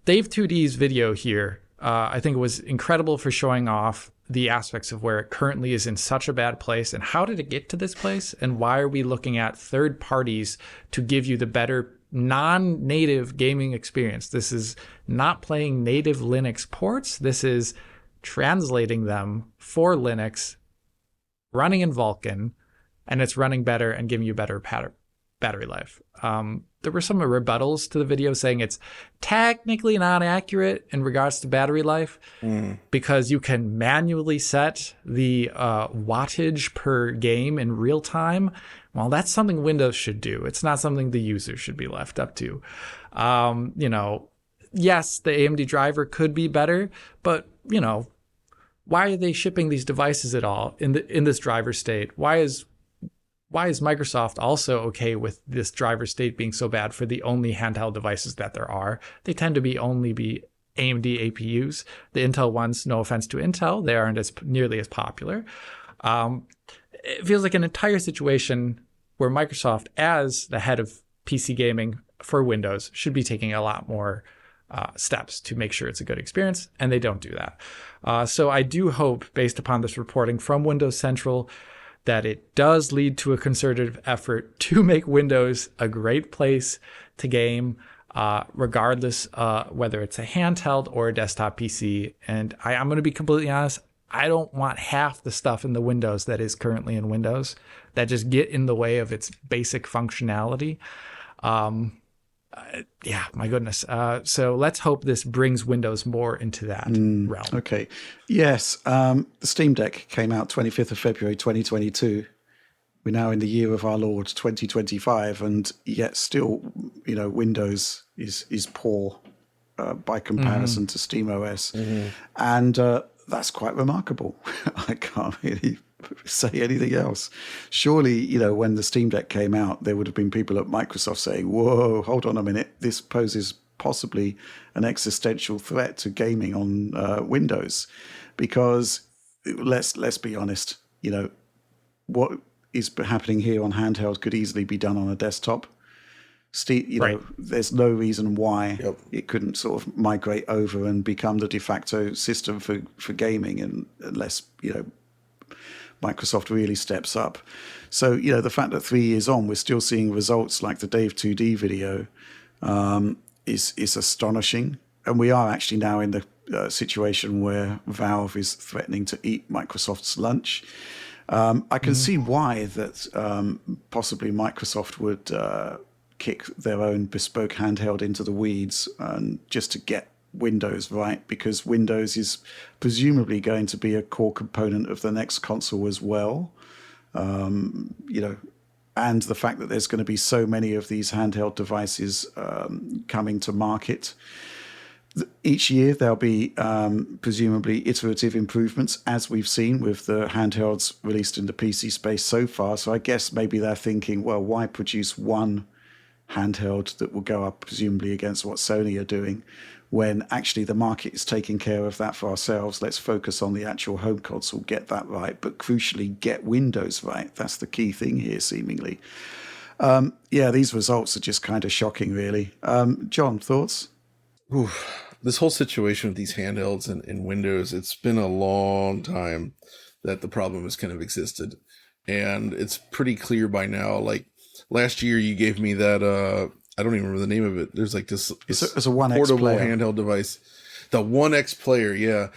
S3: Dave 2D's video here, I think it was incredible for showing off the aspects of where it currently is in such a bad place, and how did it get to this place, and why are we looking at third parties to give you the better non-native gaming experience. This is not playing native Linux ports. This is translating them for Linux, running in Vulkan, and it's running better and giving you better battery life. There were some rebuttals to the video saying it's technically not accurate in regards to battery life because you can manually set the wattage per game in real time. Well, that's something Windows should do. It's not something the user should be left up to. Yes, the AMD driver could be better, but why are they shipping these devices at all in this driver state? Why is Microsoft also okay with this driver state being so bad for the only handheld devices that there are? They tend to be AMD APUs. The Intel ones, no offense to Intel, they aren't nearly as popular. It feels like an entire situation where Microsoft, as the head of PC gaming for Windows, should be taking a lot more steps to make sure it's a good experience, and they don't do that. So I do hope, based upon this reporting from Windows Central, that it does lead to a concerted effort to make Windows a great place to game, regardless whether it's a handheld or a desktop PC. And I'm going to be completely honest, I don't want half the stuff in the Windows that is currently in Windows that just get in the way of its basic functionality. Yeah, my goodness. So let's hope this brings Windows more into that realm.
S1: Okay. Yes. The Steam Deck came out 25th of February, 2022. We're now in the year of our Lord, 2025, and yet still, Windows is poor by comparison to SteamOS. And that's quite remarkable. I can't really say anything else. Surely, when the Steam Deck came out, there would have been people at Microsoft saying, whoa, hold on a minute, this poses possibly an existential threat to gaming on Windows. Because let's be honest, what is happening here on handheld could easily be done on a desktop. Steam, there's no reason why it couldn't sort of migrate over and become the de facto system for gaming, unless Microsoft really steps up. So the fact that 3 years on we're still seeing results like the Dave 2D video is astonishing, and we are actually now in the situation where Valve is threatening to eat Microsoft's lunch. I can see why that possibly Microsoft would kick their own bespoke handheld into the weeds, and just to get Windows right, because Windows is presumably going to be a core component of the next console as well. And the fact that there's going to be so many of these handheld devices coming to market. Each year there'll be presumably iterative improvements, as we've seen with the handhelds released in the PC space so far. So I guess maybe they're thinking, well, why produce one handheld that will go up presumably against what Sony are doing, when actually the market is taking care of that for ourselves. Let's focus on the actual home console, get that right, but crucially get Windows right. That's the key thing here, seemingly. These results are just kind of shocking, really. John, thoughts?
S2: This whole situation with these handhelds and Windows, it's been a long time that the problem has kind of existed. And it's pretty clear by now. Like last year, you gave me that, I don't even remember the name of it. There's like this
S1: it's a 1X
S2: portable
S1: player.
S2: Handheld device. The 1X player, yeah.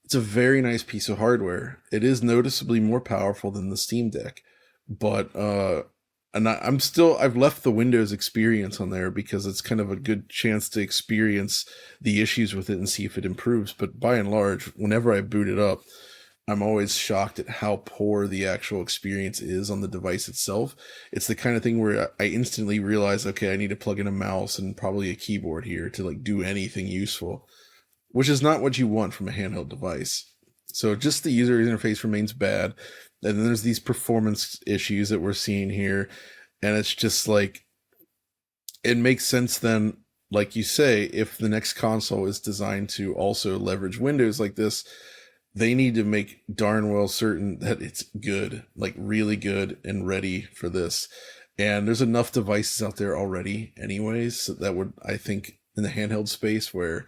S2: It's a very nice piece of hardware. It is noticeably more powerful than the Steam Deck. But, I've left the Windows experience on there because it's kind of a good chance to experience the issues with it and see if it improves. But by and large, whenever I boot it up, I'm always shocked at how poor the actual experience is on the device itself. It's the kind of thing where I instantly realize, okay, I need to plug in a mouse and probably a keyboard here to like do anything useful, which is not what you want from a handheld device. So just the user interface remains bad. And then there's these performance issues that we're seeing here. And it's just like, it makes sense then, like you say, if the next console is designed to also leverage Windows like this, they need to make darn well certain that it's good, like really good and ready for this. And there's enough devices out there already anyways, so that would, I think, in the handheld space where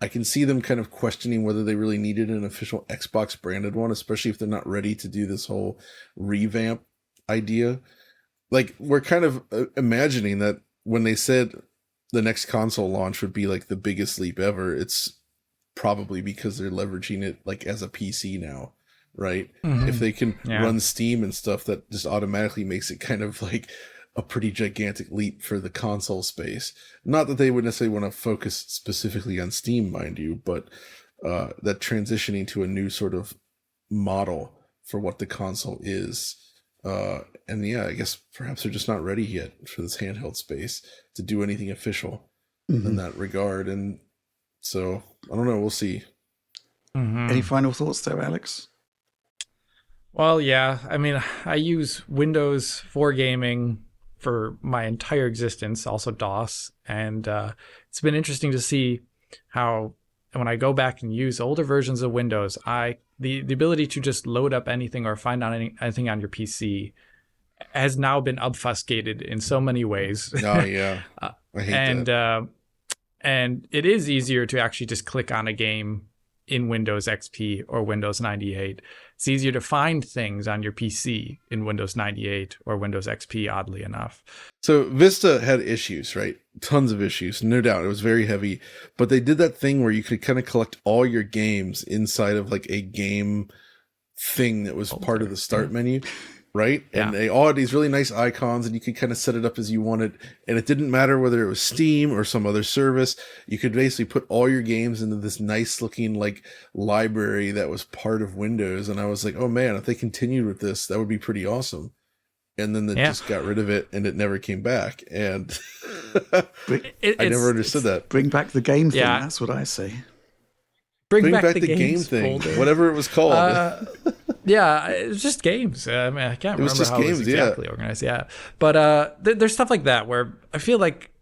S2: I can see them kind of questioning whether they really needed an official Xbox branded one, especially if they're not ready to do this whole revamp idea. Like, we're kind of imagining that when they said the next console launch would be like the biggest leap ever, it's probably because they're leveraging it like as a PC now, right? Mm-hmm. If they can run Steam and stuff, that just automatically makes it kind of like a pretty gigantic leap for the console space. Not that they would necessarily want to focus specifically on Steam, mind you, but that transitioning to a new sort of model for what the console is. I guess perhaps they're just not ready yet for this handheld space to do anything official in that regard. And so, I don't know, we'll see.
S1: Mm-hmm. Any final thoughts there, Alex?
S3: Well, yeah. I mean, I use Windows for gaming for my entire existence, also DOS. And it's been interesting to see how when I go back and use older versions of Windows, the ability to just load up anything or find out anything on your PC has now been obfuscated in so many ways.
S2: Oh, yeah. I hate that.
S3: And it is easier to actually just click on a game in Windows XP or Windows 98. It's easier to find things on your PC in Windows 98 or Windows XP, oddly enough.
S2: So Vista had issues, right? Tons of issues, no doubt. It was very heavy. But they did that thing where you could kind of collect all your games inside of like a game thing that was part of the start menu. Right? Yeah. And they all had these really nice icons, and you could kind of set it up as you wanted. And it didn't matter whether it was Steam or some other service. You could basically put all your games into this nice looking like library that was part of Windows. And I was like, oh man, if they continued with this, that would be pretty awesome. And then they just got rid of it, and it never came back. And I never understood that.
S1: Bring back the game thing. Yeah. That's what I say.
S3: Bring back the
S2: game thing, whatever it was called.
S3: Yeah, it's just games. I mean, I can't remember how it was exactly organized. Yeah, but there's stuff like that where I feel like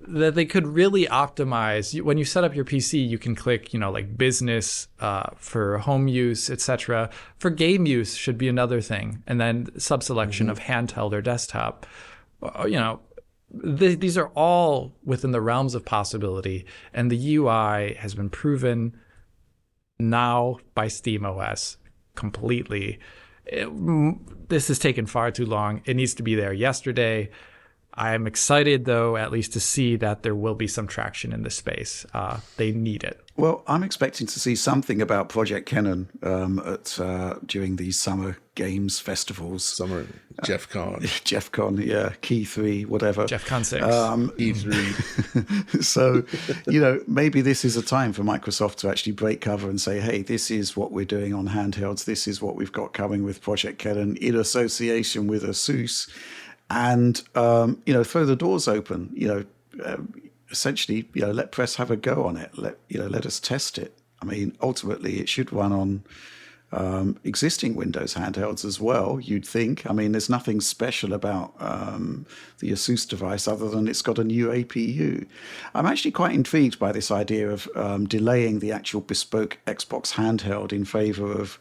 S3: that they could really optimize. When you set up your PC, you can click, like business for home use, etc. For game use should be another thing, and then subselection of handheld or desktop. these are all within the realms of possibility, and the UI has been proven now by SteamOS completely. This has taken far too long. It needs to be there yesterday. I'm excited, though, at least to see that there will be some traction in this space. They need it.
S1: Well, I'm expecting to see something about Project Kennen during these summer games festivals.
S2: Summer Jeff Con.
S1: Jeff Con, yeah. Key 3, whatever.
S3: Jeff Con 6.
S2: E3.
S1: So, maybe this is a time for Microsoft to actually break cover and say, hey, this is what we're doing on handhelds. This is what we've got coming with Project Kennen in association with ASUS. And, throw the doors open, essentially, let press have a go on it. Let us test it. I mean, ultimately, it should run on existing Windows handhelds as well, you'd think. I mean, there's nothing special about the Asus device other than it's got a new APU. I'm actually quite intrigued by this idea of delaying the actual bespoke Xbox handheld in favor of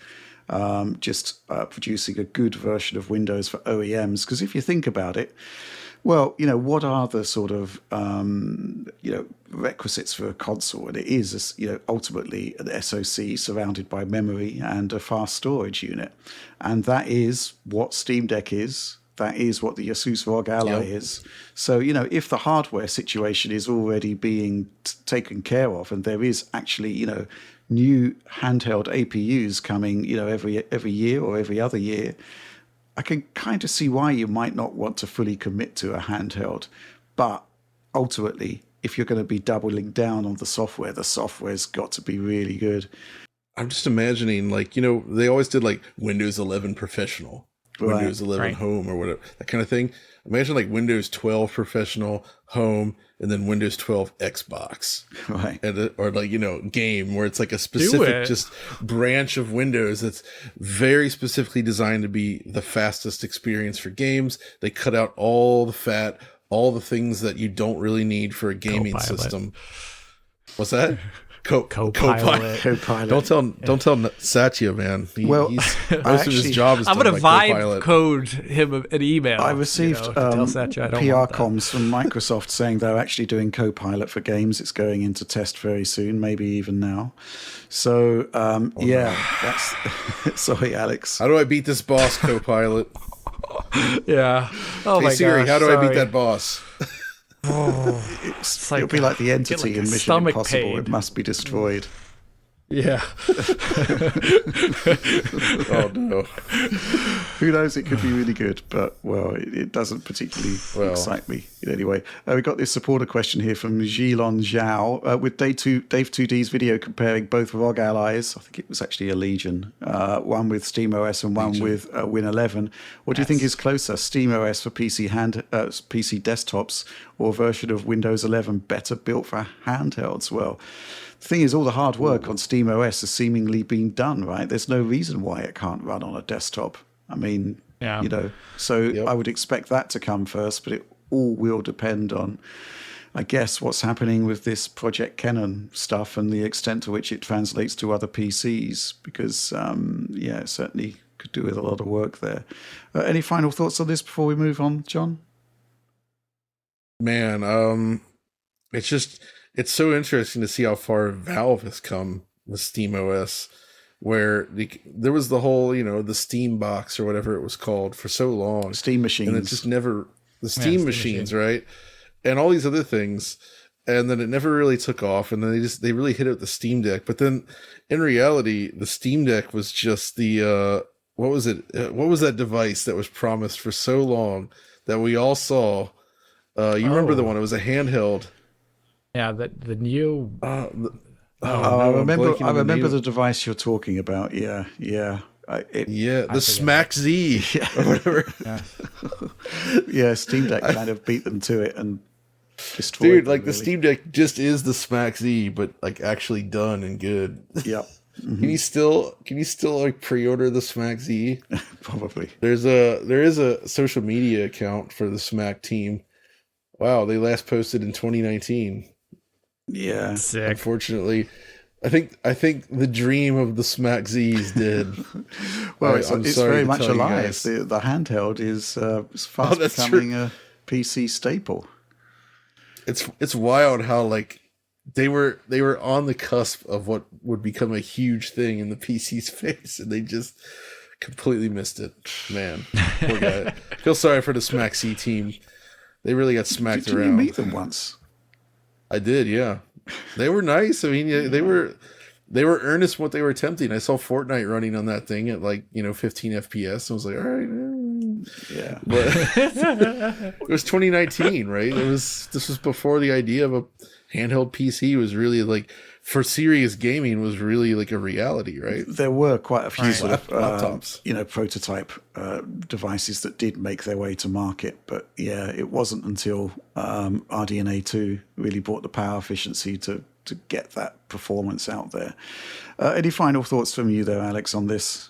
S1: just producing a good version of Windows for OEMs. Because if you think about it, well, what are the sort of, requisites for a console? And it is, ultimately an SoC surrounded by memory and a fast storage unit. And that is what Steam Deck is. That is what the Asus ROG Ally is. So, if the hardware situation is already being taken care of, and there is actually, new handheld APUs coming, every year or every other year, I can kind of see why you might not want to fully commit to a handheld. But ultimately, if you're going to be doubling down on the software's got to be really good.
S2: I'm just imagining, they always did Windows 11 Professional, Windows 11 Home or whatever, that kind of thing. Imagine Windows 12 Professional, Home, and then Windows 12 Xbox,
S1: right?
S2: Or game, where it's a specific just branch of Windows that's very specifically designed to be the fastest experience for games. They cut out all the fat, all the things that you don't really need for a gaming system. What's that?
S3: Copilot.
S2: Don't tell Satya, man. Most of his job is
S3: I'm going to vibe code him an email.
S1: I received
S3: tell Satya I don't
S1: PR comms from Microsoft saying they're actually doing Copilot for games. It's going into test very soon, maybe even now. So, that's... Sorry, Alex.
S2: How do I beat this boss, Copilot?
S3: Yeah. Oh,
S2: hey,
S3: my
S2: Siri,
S3: gosh,
S2: how do I beat that boss?
S1: It'll be like the entity in Mission Impossible. It must be destroyed.
S3: Yeah.
S2: Oh no.
S1: Who knows? It could be really good, but it doesn't particularly excite me in any way. We got this supporter question here from Jilon Zhao with Dave 2D's video comparing both ROG Allies. I think it was actually a Legion, one with SteamOS and one with Win 11. What do you think is closer, SteamOS for PC desktops, or a version of Windows 11 better built for handhelds? Well, the thing is, all the hard work on SteamOS has seemingly been done, right? There's no reason why it can't run on a desktop. I mean, so I would expect that to come first, but it all will depend on, I guess, what's happening with this Project Kennen stuff and the extent to which it translates to other PCs, because, it certainly could do with a lot of work there. Any final thoughts on this before we move on, John?
S2: Man, it's so interesting to see how far Valve has come with SteamOS, where there was the whole, the Steam box or whatever it was called for so long.
S1: Steam machines.
S2: And it just never, the Steam machines, right? And all these other things. And then it never really took off. And then they really hit it with the Steam Deck. But then in reality, the Steam Deck was just the, what was it? What was that device that was promised for so long that we all saw? You remember the one? It was a handheld.
S3: Yeah, the new.
S1: I remember the device you're talking about. Yeah.
S2: The Smack Z or whatever.
S1: Yeah, Steam Deck kind of beat them to it and destroyed them,
S2: the Steam Deck just is the Smack Z, but actually done and good.
S1: Yep. Mm-hmm.
S2: Can you still pre-order the Smack Z?
S1: Probably.
S2: There is a social media account for the Smack team. Wow, they last posted in 2019.
S1: Yeah.
S3: Sick.
S2: Unfortunately, I think the dream of the Smack Z is dead.
S1: Well, it's very much alive. The handheld is fast becoming a PC staple.
S2: it's wild how like they were on the cusp of what would become a huge thing in the PC space, and they just completely missed it. Man, poor guy. Feel sorry for the Smack C team. They really got smacked around.
S1: Did you meet them once?
S2: I did, yeah. They were nice. I mean, they were earnest in what they were attempting. I saw Fortnite running on that thing at 15 FPS. I was like, all right,
S1: yeah.
S2: But it was 2019, right? This was before the idea of a handheld PC was really for serious gaming was really a reality, right?
S1: There were quite a few
S2: laptops,
S1: prototype devices that did make their way to market, but yeah, it wasn't until RDNA 2 really brought the power efficiency to get that performance out there. Any final thoughts from you, though, Alex, on this?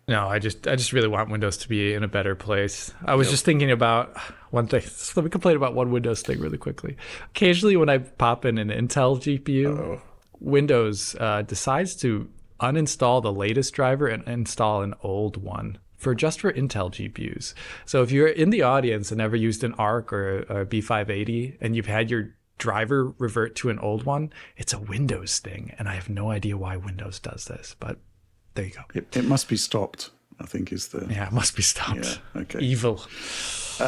S3: No, I just really want Windows to be in a better place. I was just thinking about one thing. So let me complain about one Windows thing really quickly. Occasionally when I pop in an Intel GPU, Windows decides to uninstall the latest driver and install an old one for Intel GPUs. So if you're in the audience and ever used an ARC or a B580 and you've had your driver revert to an old one, it's a Windows thing. And I have no idea why Windows does this, but there you go.
S1: It must be stopped, I think is the...
S3: Yeah, it must be stopped.
S1: Yeah, okay.
S3: Evil.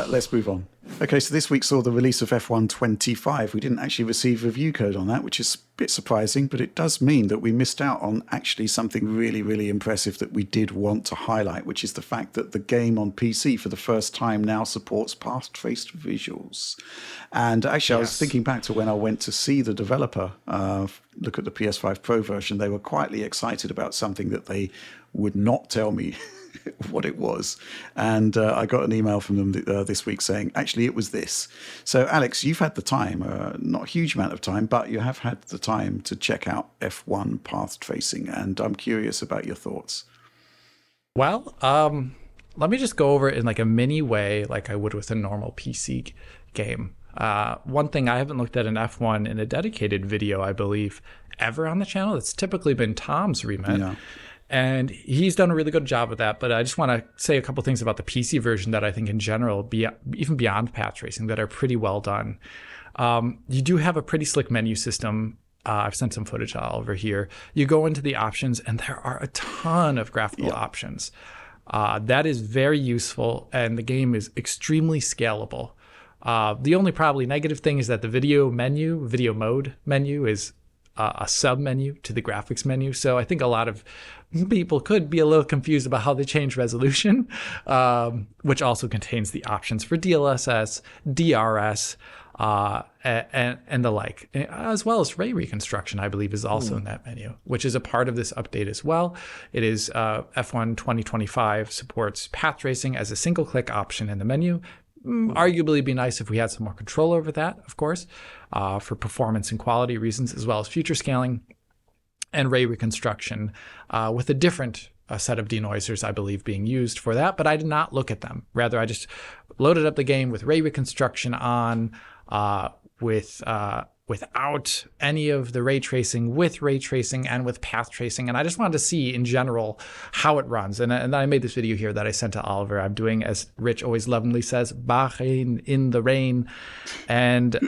S1: Let's move on. Okay, so this week saw the release of F1 25. We didn't actually receive review code on that, which is a bit surprising, but it does mean that we missed out on actually something really, really impressive that we did want to highlight, which is the fact that the game on PC for the first time now supports path-traced visuals. And actually, I was thinking back to when I went to see the developer look at the PS5 Pro version. They were quietly excited about something that they would not tell me what it was. And I got an email from them this week saying, actually, it was this. So, Alex, you've had the time, not a huge amount of time, but you have had the time to check out F1 path tracing. And I'm curious about your thoughts.
S3: Well, let me just go over it in a mini way like I would with a normal PC game. One thing I haven't looked at in F1 in a dedicated video, I believe, ever on the channel. It's typically been Tom's remit. Yeah. And he's done a really good job with that. But I just want to say a couple things about the PC version that I think in general, even beyond path tracing, that are pretty well done. You do have a pretty slick menu system. I've sent some footage over here. You go into the options, and there are a ton of graphical options. That is very useful, and the game is extremely scalable. The only probably negative thing is that the video mode menu is a sub-menu to the graphics menu. So I think a lot of people could be a little confused about how they change resolution, which also contains the options for DLSS, DRS, and the like, as well as ray reconstruction, I believe, is also in that menu, which is a part of this update as well. It is F1 2025 supports path tracing as a single-click option in the menu. Arguably be nice if we had some more control over that, of course, for performance and quality reasons, as well as future scaling and ray reconstruction with a different set of denoisers, I believe, being used for that. But I did not look at them. Rather, I just loaded up the game with ray reconstruction on without any of the ray tracing, with ray tracing and with path tracing. And I just wanted to see in general how it runs. And I made this video here that I sent to Oliver. I'm doing, as Rich always lovingly says, Bahrain in the rain. And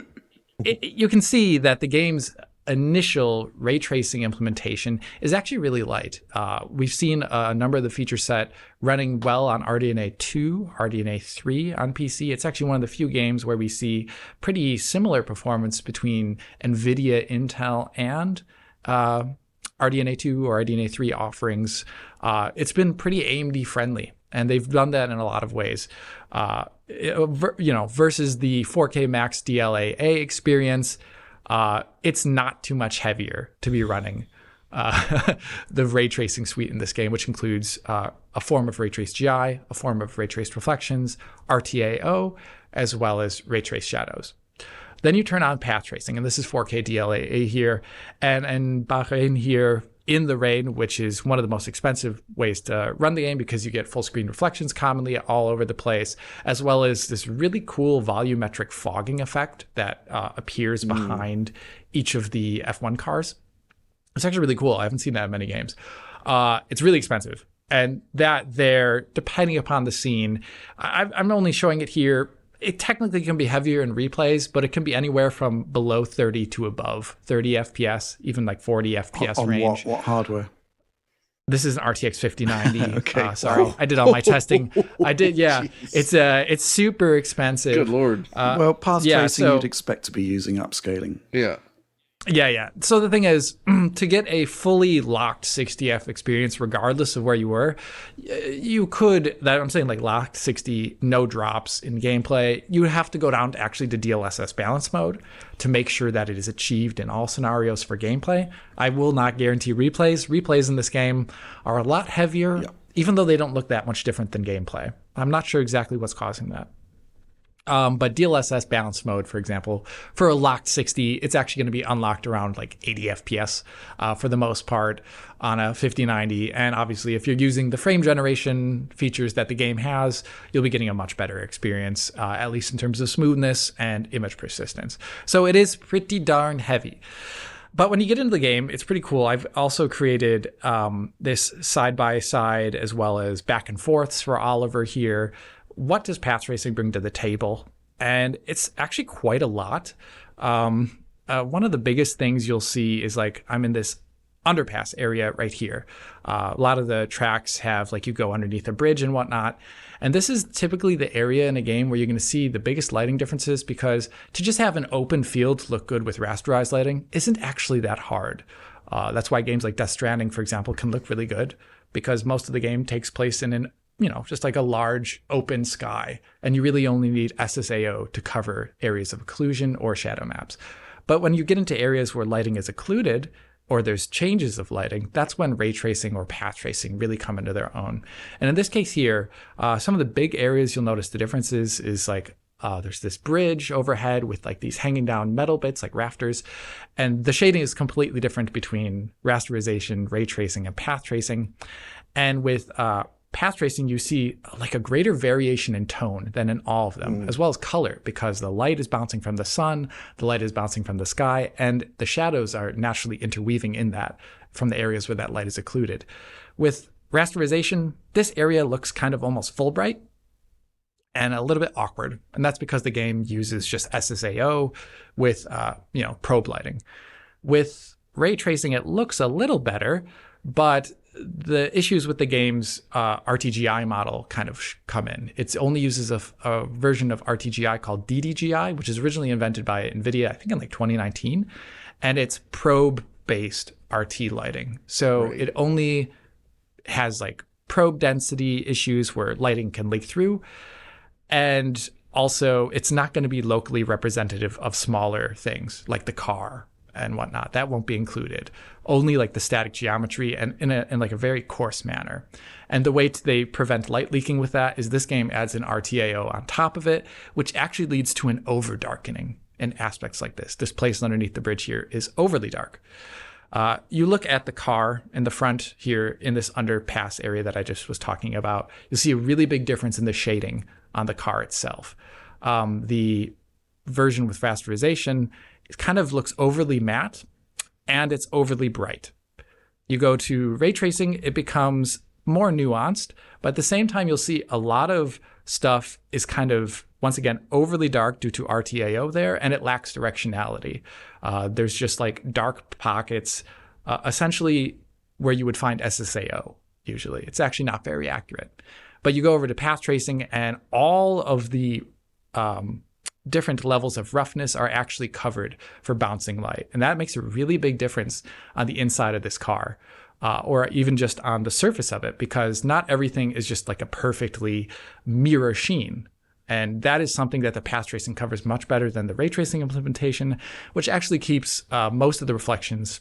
S3: you can see that the game's initial ray tracing implementation is actually really light. We've seen a number of the feature set running well on RDNA 2, RDNA 3 on PC. It's actually one of the few games where we see pretty similar performance between Nvidia, Intel, and RDNA 2 or RDNA 3 offerings. It's been pretty AMD friendly, and they've done that in a lot of ways. Versus the 4K Max DLAA experience, it's not too much heavier to be running the ray tracing suite in this game, which includes a form of ray traced GI, a form of ray traced reflections, RTAO, as well as ray traced shadows. Then you turn on path tracing, and this is 4K DLAA here, and Bahrain here in the rain, which is one of the most expensive ways to run the game because you get full screen reflections commonly all over the place, as well as this really cool volumetric fogging effect that appears behind each of the F1 cars. It's actually really cool. I haven't seen that in many games. It's really expensive. And that there, depending upon the scene, I'm only showing it here it technically can be heavier in replays, but it can be anywhere from below 30 to above 30 FPS, even like 40 FPS
S1: on
S3: range.
S1: What hardware?
S3: This is an RTX 5090.
S1: Okay.
S3: Sorry, I did all my testing. I did, yeah.
S2: Jeez.
S3: It's super expensive.
S2: Good Lord.
S1: Well, path tracing you'd expect to be using upscaling.
S2: Yeah.
S3: Yeah. So the thing is, to get a fully locked 60F experience, regardless of where you were, you could, that I'm saying like locked 60, no drops in gameplay, you would have to go down to actually to DLSS balance mode to make sure that it is achieved in all scenarios for gameplay. I will not guarantee replays. Replays in this game are a lot heavier, even though they don't look that much different than gameplay. I'm not sure exactly what's causing that. But DLSS balance mode, for example, for a locked 60, it's actually going to be unlocked around like 80 FPS for the most part on a 5090. And obviously, if you're using the frame generation features that the game has, you'll be getting a much better experience, at least in terms of smoothness and image persistence. So it is pretty darn heavy. But when you get into the game, it's pretty cool. I've also created this side-by-side as well as back and forths for Oliver here. What does path tracing bring to the table? And it's actually quite a lot. One of the biggest things you'll see is like I'm in this underpass area right here. A lot of the tracks have like you go underneath a bridge and whatnot. And this is typically the area in a game where you're going to see the biggest lighting differences, because to just have an open field look good with rasterized lighting isn't actually that hard. That's why games like Death Stranding, for example, can look really good, because most of the game takes place in an just like a large open sky, and you really only need SSAO to cover areas of occlusion or shadow maps. But when you get into areas where lighting is occluded or there's changes of lighting, that's when ray tracing or path tracing really come into their own. And in this case here, some of the big areas you'll notice the differences is like there's this bridge overhead with like these hanging down metal bits like rafters, and the shading is completely different between rasterization, ray tracing, and path tracing. And with path tracing, you see like a greater variation in tone than in all of them, as well as color, because the light is bouncing from the sun, the light is bouncing from the sky, and the shadows are naturally interweaving in that from the areas where that light is occluded. With rasterization, this area looks kind of almost full bright and a little bit awkward, and that's because the game uses just SSAO with probe lighting. With ray tracing, it looks a little better, but the issues with the game's RTGI model kind of come in. It only uses a version of RTGI called DDGI, which is originally invented by Nvidia, I think in like 2019, and it's probe-based RT lighting. So It only has like probe density issues where lighting can leak through, and also it's not going to be locally representative of smaller things like the car and whatnot. That won't be included. Only like the static geometry and in like a very coarse manner. And the way they prevent light leaking with that is this game adds an RTAO on top of it, which actually leads to an over darkening in aspects like this. This place underneath the bridge here is overly dark. You look at the car in the front here in this underpass area that I just was talking about, you'll see a really big difference in the shading on the car itself. The version with rasterization, it kind of looks overly matte and it's overly bright. You go to ray tracing, it becomes more nuanced, but at the same time, you'll see a lot of stuff is kind of, once again, overly dark due to RTAO there, and it lacks directionality. There's just like dark pockets, essentially where you would find SSAO usually. It's actually not very accurate. But you go over to path tracing and all of the different levels of roughness are actually covered for bouncing light. And that makes a really big difference on the inside of this car, or even just on the surface of it, because not everything is just like a perfectly mirror sheen. And that is something that the path tracing covers much better than the ray tracing implementation, which actually keeps most of the reflections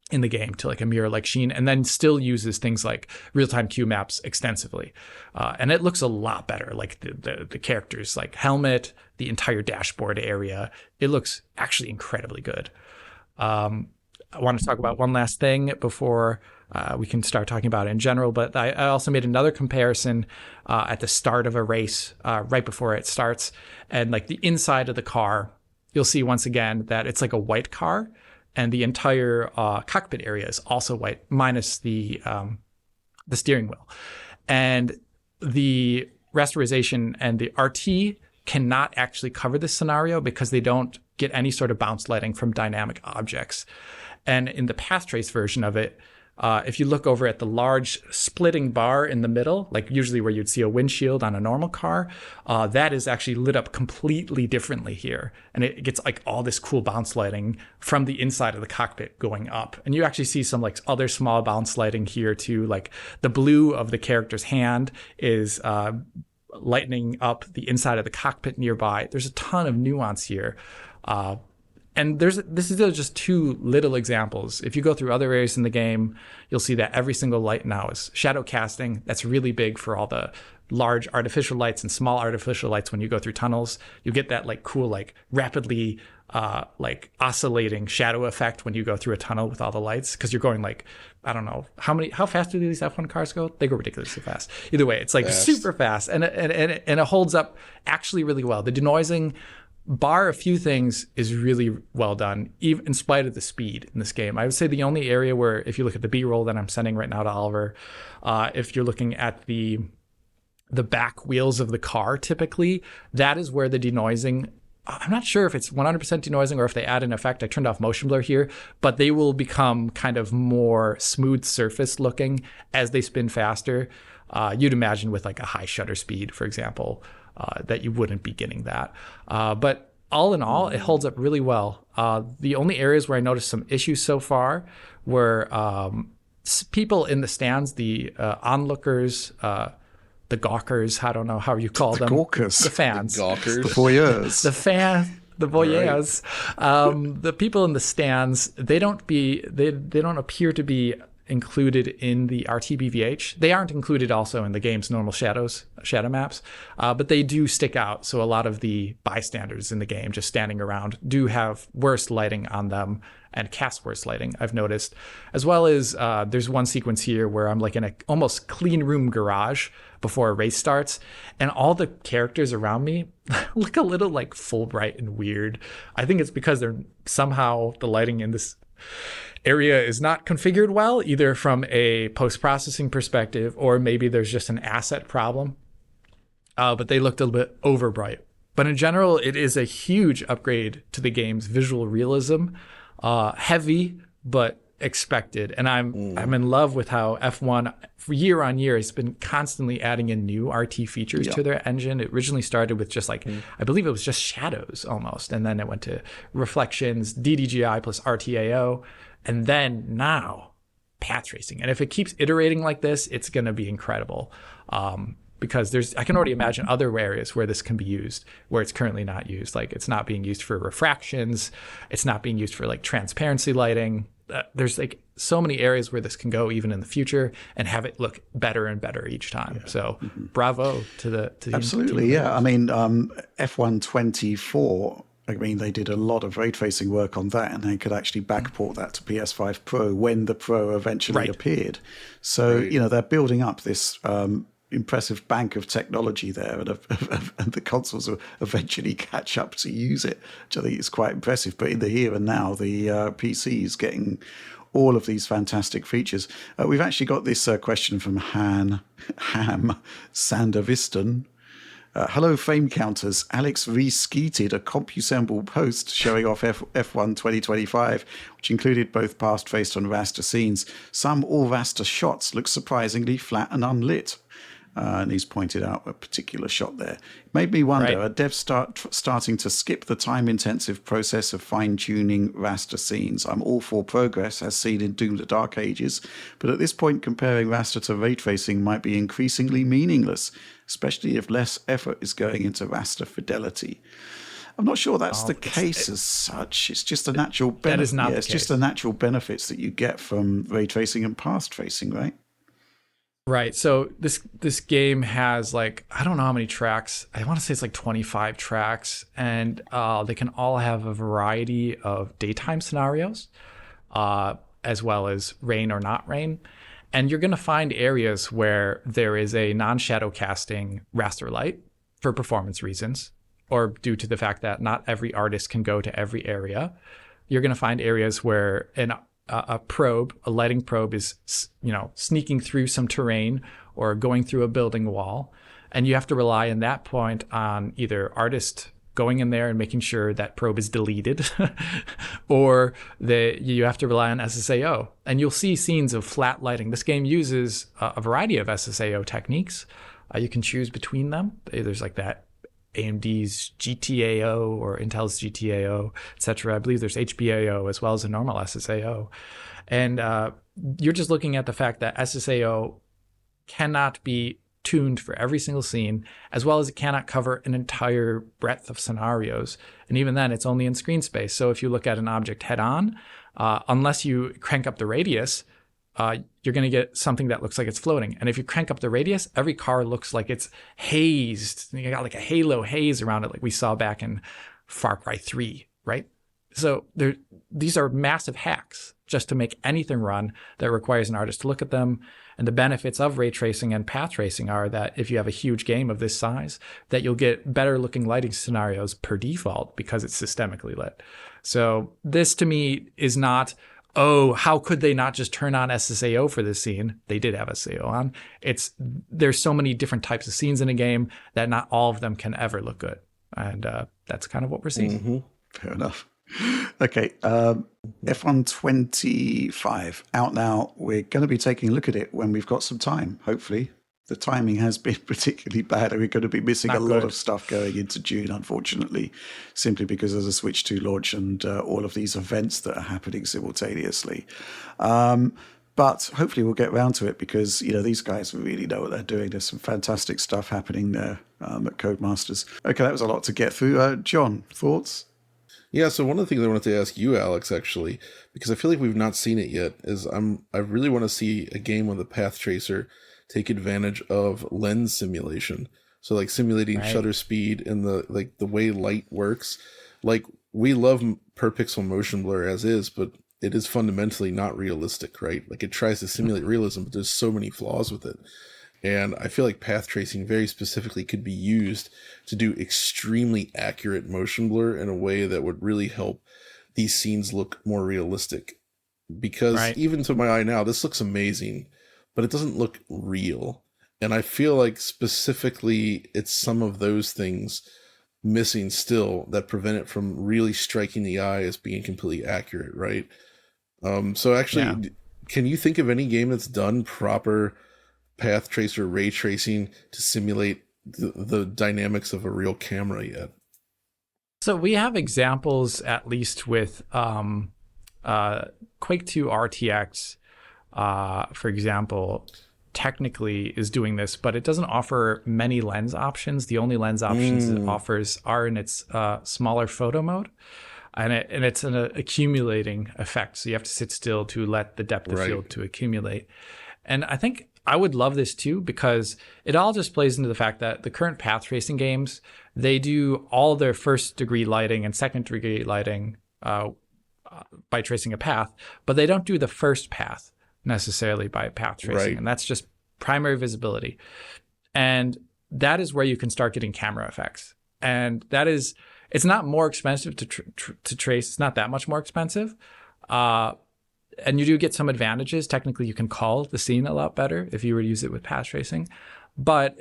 S3: in the game to like a mirror-like sheen, and then still uses things like real-time Q maps extensively. And it looks a lot better, like the characters, like helmet, the entire dashboard area. It looks actually incredibly good. I want to talk about one last thing before we can start talking about it in general, but I also made another comparison at the start of a race, right before it starts, and like the inside of the car, you'll see once again that it's like a white car, and the entire cockpit area is also white, minus the steering wheel. And the rasterization and the RT cannot actually cover this scenario because they don't get any sort of bounce lighting from dynamic objects. And in the path trace version of it, if you look over at the large splitting bar in the middle, like usually where you'd see a windshield on a normal car, that is actually lit up completely differently here. And it gets like all this cool bounce lighting from the inside of the cockpit going up. And you actually see some like other small bounce lighting here too. Like the blue of the character's hand is lightening up the inside of the cockpit nearby. There's a ton of nuance here. And this is just two little examples. If you go through other areas in the game, you'll see that every single light now is shadow casting. That's really big for all the large artificial lights and small artificial lights. When you go through tunnels, you get that like cool, like rapidly like oscillating shadow effect when you go through a tunnel with all the lights, because you're going like, I don't know how fast do these F1 cars go? They go ridiculously fast. Either way, it's like super fast, and it holds up actually really well. The denoising, bar a few things, is really well done, even in spite of the speed in this game. I would say the only area where, if you look at the B-roll that I'm sending right now to Oliver, if you're looking at the back wheels of the car, typically, that is where the denoising, I'm not sure if it's 100% denoising or if they add an effect. I turned off motion blur here, but they will become kind of more smooth surface looking as they spin faster. You'd imagine with like a high shutter speed, for example, that you wouldn't be getting that. But all in all, it holds up really well. The only areas where I noticed some issues so far were people in the stands, the onlookers, the gawkers, I don't know how you call them.
S1: Gawkers.
S3: The fans.
S2: The gawkers.
S1: The voyeurs.
S3: The voyeurs. Right. The people in the stands, they don't appear to be included in the RTBVH. They aren't included also in the game's normal shadow maps, but they do stick out. So a lot of the bystanders in the game just standing around do have worse lighting on them and cast worse lighting, I've noticed. As well as there's one sequence here where I'm like in a almost clean room garage before a race starts, and all the characters around me look a little like Fulbright and weird. I think it's because they're somehow the lighting in this area is not configured well, either from a post-processing perspective, or maybe there's just an asset problem. But they looked a little bit over bright. But in general, it is a huge upgrade to the game's visual realism. Heavy, but expected. And I'm in love with how F1 year on year has been constantly adding in new RT features to their engine. It originally started with just like, I believe it was just shadows almost. And then it went to reflections, DDGI plus RTAO. And then now path tracing. And if it keeps iterating like this, it's going to be incredible. Because I can already imagine other areas where this can be used, where it's currently not used. Like it's not being used for refractions. It's not being used for like transparency lighting. There's like so many areas where this can go even in the future and have it look better and better each time. So bravo to the
S1: absolutely.
S3: team.
S1: I mean, F1 24, I mean, they did a lot of ray tracing work on that, and they could actually backport that to PS5 Pro when the Pro eventually appeared. So, they're building up this impressive bank of technology there, and the consoles will eventually catch up to use it, which I think is quite impressive. But in the here and now, the PC is getting all of these fantastic features. We've actually got this question from Ham Sanderviston. Hello, Fame Counters. Alex reskeeted a CompuSemble post showing off F1 2025, which included both past faced and raster scenes. Some all raster shots look surprisingly flat and unlit. And he's pointed out a particular shot there. Made me wonder, are devs starting to skip the time-intensive process of fine-tuning raster scenes? I'm all for progress, as seen in Doom: The Dark Ages, but at this point, comparing raster to ray tracing might be increasingly meaningless, especially if less effort is going into raster fidelity. I'm not sure that's the case as such. It's just a natural benefit.
S3: That is not the case.
S1: It's just the natural benefits that you get from ray tracing and path tracing, right?
S3: Right. So this game has like, I don't know how many tracks. I want to say it's like 25 tracks, and they can all have a variety of daytime scenarios, as well as rain or not rain. And you're going to find areas where there is a non-shadow casting raster light for performance reasons, or due to the fact that not every artist can go to every area. You're going to find areas where a lighting probe is, sneaking through some terrain or going through a building wall. And you have to rely in that point on either artist going in there and making sure that probe is deleted, or that you have to rely on SSAO. And you'll see scenes of flat lighting. This game uses a variety of SSAO techniques. You can choose between them. There's like that AMD's GTAO or Intel's GTAO, etc. I believe there's HBAO as well as a normal SSAO. And you're just looking at the fact that SSAO cannot be tuned for every single scene, as well as it cannot cover an entire breadth of scenarios. And even then, it's only in screen space. So if you look at an object head on, unless you crank up the radius, you're going to get something that looks like it's floating. And if you crank up the radius, every car looks like it's hazed. You got like a halo haze around it, like we saw back in Far Cry 3, right? So these are massive hacks just to make anything run that requires an artist to look at them. And the benefits of ray tracing and path tracing are that if you have a huge game of this size, that you'll get better looking lighting scenarios per default because it's systemically lit. So this to me is not, oh, how could they not just turn on SSAO for this scene? They did have SSAO on. There's so many different types of scenes in a game that not all of them can ever look good. And that's kind of what we're seeing.
S1: Mm-hmm. Fair enough. Okay, F1 25 out now. We're going to be taking a look at it when we've got some time, hopefully. The timing has been particularly bad, and we're going to be missing a lot of stuff going into June, unfortunately, simply because of the Switch 2 launch and all of these events that are happening simultaneously. But hopefully we'll get around to it because, these guys really know what they're doing. There's some fantastic stuff happening there at Codemasters. Okay, that was a lot to get through. John, thoughts?
S2: Yeah, so one of the things I wanted to ask you, Alex, actually, because I feel like we've not seen it yet, is I really want to see a game with a path tracer take advantage of lens simulation. So like simulating shutter speed and the way light works. Like we love per pixel motion blur as is, but it is fundamentally not realistic, right? Like it tries to simulate realism, but there's so many flaws with it. And I feel like path tracing very specifically could be used to do extremely accurate motion blur in a way that would really help these scenes look more realistic. Because even to my eye now, this looks amazing, but it doesn't look real. And I feel like specifically it's some of those things missing still that prevent it from really striking the eye as being completely accurate, right? So actually, can you think of any game that's done proper path tracer ray tracing to simulate the dynamics of a real camera yet?
S3: So we have examples, at least with Quake 2 RTX, for example, technically is doing this, but it doesn't offer many lens options. The only lens options it offers are in its smaller photo mode. And it's an accumulating effect. So you have to sit still to let the depth of field to accumulate. And I think I would love this too, because it all just plays into the fact that the current path tracing games, they do all their first degree lighting and second degree lighting by tracing a path, but they don't do the first path necessarily by path tracing. And that's just primary visibility. And that is where you can start getting camera effects. And that is, it's not more expensive to trace. It's not that much more expensive. And you do get some advantages. Technically, you can call the scene a lot better if you were to use it with path tracing. But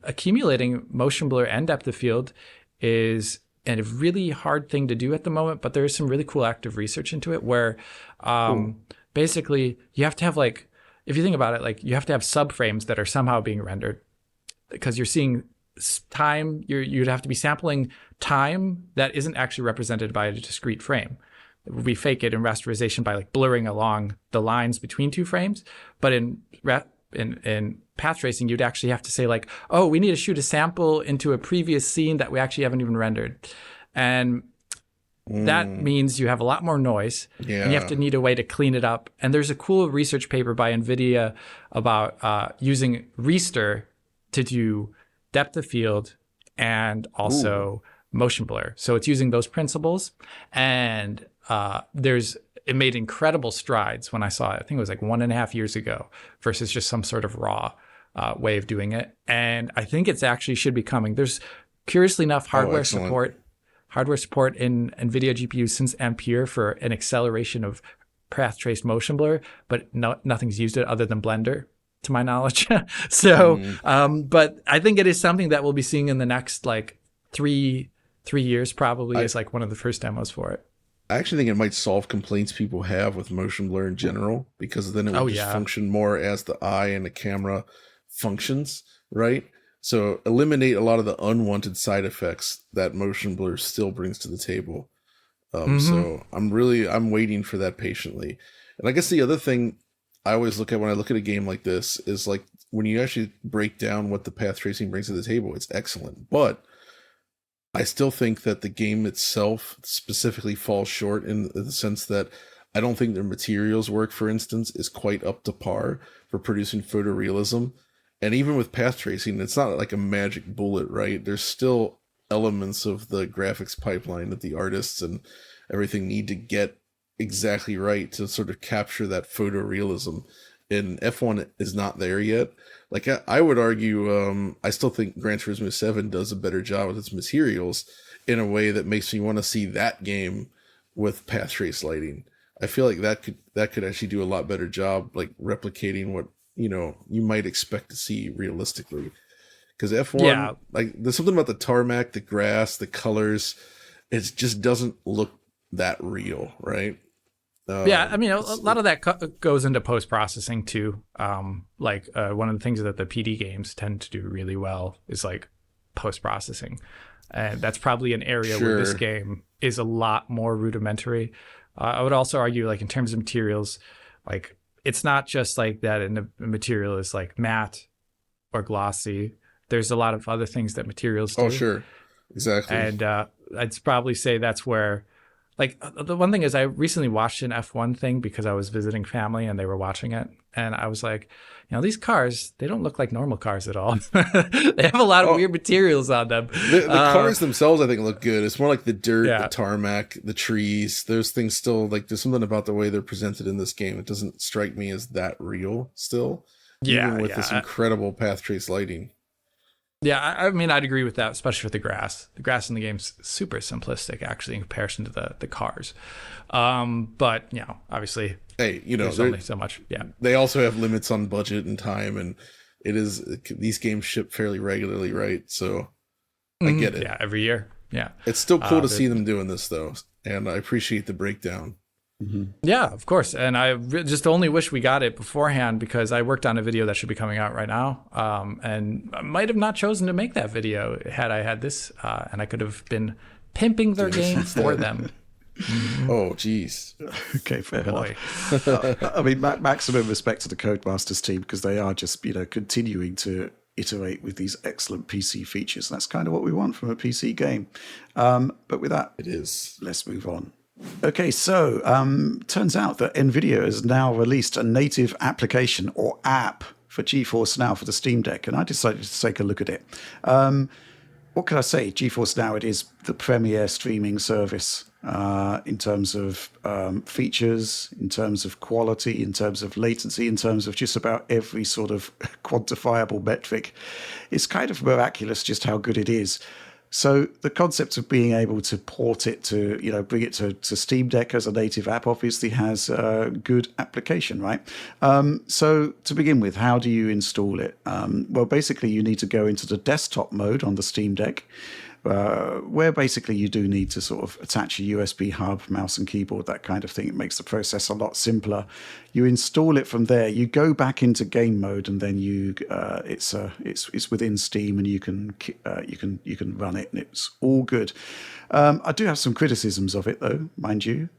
S3: accumulating motion blur and depth of field is a really hard thing to do at the moment. But there is some really cool active research into it where basically you have to have, like, if you think about it, like you have to have subframes that are somehow being rendered because you're seeing time. You'd have to be sampling time that isn't actually represented by a discrete frame. We fake it in rasterization by like blurring along the lines between two frames. But in path tracing, you'd actually have to say like, oh, we need to shoot a sample into a previous scene that we actually haven't even rendered. And that means you have a lot more noise and you have to need a way to clean it up. And there's a cool research paper by Nvidia about using Restir to do depth of field and also motion blur. So it's using those principles, and it made incredible strides when I saw it. I think it was like 1.5 years ago versus just some sort of raw way of doing it. And I think it's actually should be coming. There's curiously enough hardware support in NVIDIA GPUs since Ampere for an acceleration of path traced motion blur, but nothing's used it other than Blender to my knowledge. So, but I think it is something that we'll be seeing in the next like three years probably is like one of the first demos for it.
S2: I actually think it might solve complaints people have with motion blur in general, because then it would just function more as the eye and the camera functions, right? So eliminate a lot of the unwanted side effects that motion blur still brings to the table. So I'm waiting for that patiently. And I guess the other thing I always look at when I look at a game like this is like when you actually break down what the path tracing brings to the table, it's excellent. But I still think that the game itself specifically falls short in the sense that I don't think their materials work, for instance, is quite up to par for producing photorealism. And even with path tracing, it's not like a magic bullet, right? There's still elements of the graphics pipeline that the artists and everything need to get exactly right to sort of capture that photorealism. And F1 is not there yet. Like I would argue, I still think Gran Turismo 7 does a better job with its materials in a way that makes me want to see that game with path trace lighting. I feel like that could actually do a lot better job, like replicating what you might expect to see realistically. Because F1, like there's something about the tarmac, the grass, the colors, it just doesn't look that real, right?
S3: I mean, a lot of that goes into post-processing too. Like one of the things that the PD games tend to do really well is like post-processing. And that's probably an area where this game is a lot more rudimentary. I would also argue, like in terms of materials, like it's not just like that in the material is like matte or glossy. There's a lot of other things that materials do.
S2: Oh, sure. Exactly.
S3: And I'd probably say that's where, like, the one thing is I recently watched an F1 thing because I was visiting family and they were watching it. And I was like, these cars, they don't look like normal cars at all. They have a lot of weird materials on them.
S2: The cars themselves, I think, look good. It's more like the dirt, the tarmac, the trees. Those things still, like, there's something about the way they're presented in this game. It doesn't strike me as that real still. Even with this incredible path trace lighting.
S3: Yeah, I mean, I'd agree with that, especially with the grass. The grass in the game's super simplistic, actually, in comparison to the cars. But, obviously, there's only so much. Yeah,
S2: they also have limits on budget and time, and these games ship fairly regularly, right? So I get it.
S3: Yeah, every year. Yeah,
S2: it's still cool to see them doing this, though, and I appreciate the breakdown.
S3: Mm-hmm. Yeah, of course. And I just only wish we got it beforehand because I worked on a video that should be coming out right now. And I might have not chosen to make that video had I had this. And I could have been pimping their game for them.
S2: Mm-hmm. Oh, geez.
S1: Okay, fair enough. I mean, maximum respect to the Codemasters team because they are just, continuing to iterate with these excellent PC features. And that's kind of what we want from a PC game. But with that, let's move on. Okay, so turns out that Nvidia has now released a native application or app for GeForce Now for the Steam Deck, and I decided to take a look at it. What can I say? GeForce Now, it is the premier streaming service in terms of features, in terms of quality, in terms of latency, in terms of just about every sort of quantifiable metric. It's kind of miraculous just how good it is. So the concept of being able to port it to, bring it to Steam Deck as a native app obviously has a good application, right? So to begin with, how do you install it? Well, basically you need to go into the desktop mode on the Steam Deck, where basically you do need to sort of attach a USB hub, mouse and keyboard, that kind of thing. It makes the process a lot simpler. You install it from there. You go back into game mode, and then it's within Steam, and you can run it, and it's all good. I do have some criticisms of it, though, mind you.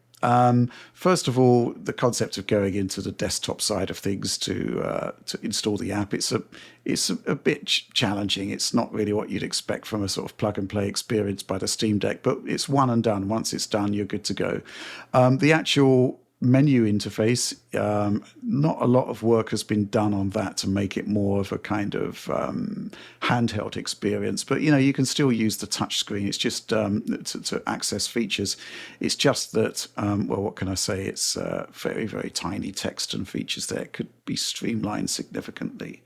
S1: First of all, the concept of going into the desktop side of things to install the app, it's a bit challenging. It's not really what you'd expect from a sort of plug and play experience by the Steam Deck, but it's one and done. Once it's done, you're good to go. The actual menu interface, not a lot of work has been done on that to make it more of a kind of handheld experience, but you can still use the touch screen. It's just to access features. It's just that what can I say, it's very, very tiny text and features there could be streamlined significantly,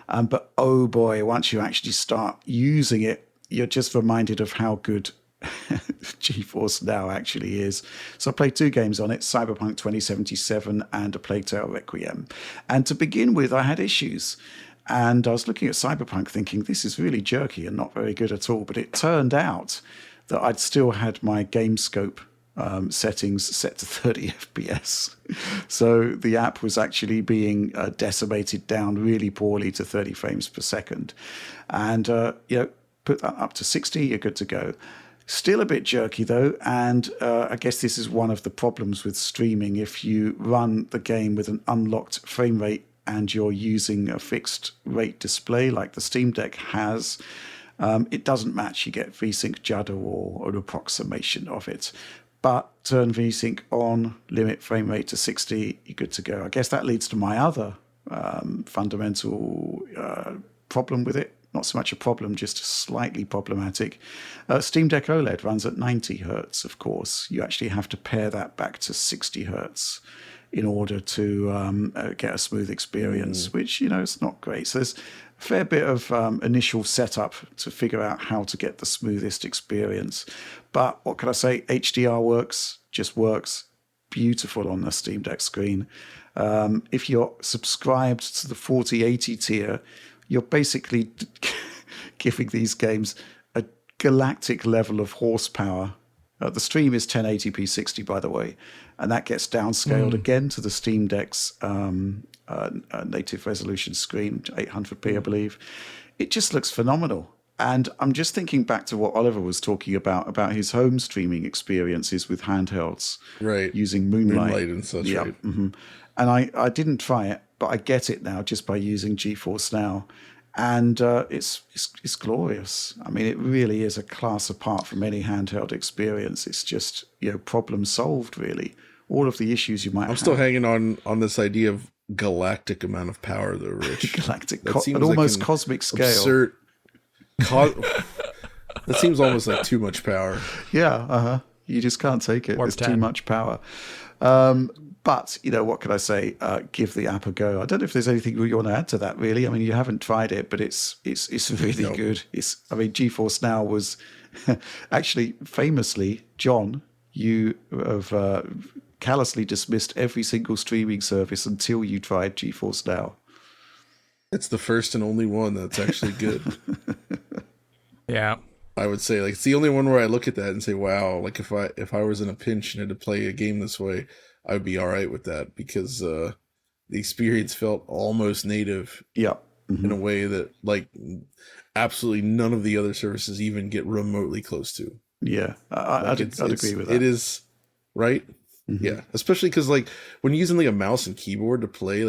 S1: but oh boy, once you actually start using it, you're just reminded of how good GeForce Now actually is. So I played 2 games on it, Cyberpunk 2077 and A Plague Tale Requiem. And to begin with, I had issues. And I was looking at Cyberpunk thinking, this is really jerky and not very good at all. But it turned out that I'd still had my game scope settings set to 30 FPS. So the app was actually being decimated down really poorly to 30 frames per second. And, put that up to 60, you're good to go. Still a bit jerky though, and I guess this is one of the problems with streaming. If you run the game with an unlocked frame rate and you're using a fixed rate display like the Steam Deck has, it doesn't match. You get VSync judder or an approximation of it. But turn VSync on, limit frame rate to 60, you're good to go. I guess that leads to my other fundamental problem with it. Not so much a problem, just slightly problematic. Steam Deck OLED runs at 90 hertz, of course. You actually have to pair that back to 60 hertz in order to get a smooth experience, which, is not great. So there's a fair bit of initial setup to figure out how to get the smoothest experience. But what can I say? HDR just works beautiful on the Steam Deck screen. If you're subscribed to the 4080 tier, you're basically giving these games a galactic level of horsepower. The stream is 1080p 60, by the way, and that gets downscaled again to the Steam Deck's native resolution screen, 800p, I believe. It just looks phenomenal. And I'm just thinking back to what Oliver was talking about his home streaming experiences with handhelds,
S2: right?
S1: Using Moonlight
S2: and such.
S1: Yeah.
S2: Right.
S1: Mm-hmm. And I didn't try it, but I get it now just by using GeForce Now, and it's glorious. I mean, it really is a class apart from any handheld experience. It's just problem solved, really. All of the issues you might have.
S2: I'm still hanging on this idea of galactic amount of power, though, Rich.
S1: Galactic, an almost cosmic scale.
S2: Absurd. That seems almost like too much power.
S1: Yeah, you just can't take it. There's too much power. But, what can I say? Give the app a go. I don't know if there's anything you want to add to that, really. I mean, you haven't tried it, but it's really good. GeForce Now was actually famously, John, you have callously dismissed every single streaming service until you tried GeForce Now.
S2: It's the first and only one that's actually good.
S3: Yeah.
S2: I would say, it's the only one where I look at that and say, wow, if I was in a pinch and had to play a game this way, I would be all right with that, because the experience felt almost native.
S1: Yeah. Mm-hmm.
S2: In a way that absolutely none of the other services even get remotely close to.
S1: Yeah. I'd agree with that.
S2: It is, right? Mm-hmm. Yeah. Especially because when you're using a mouse and keyboard to play,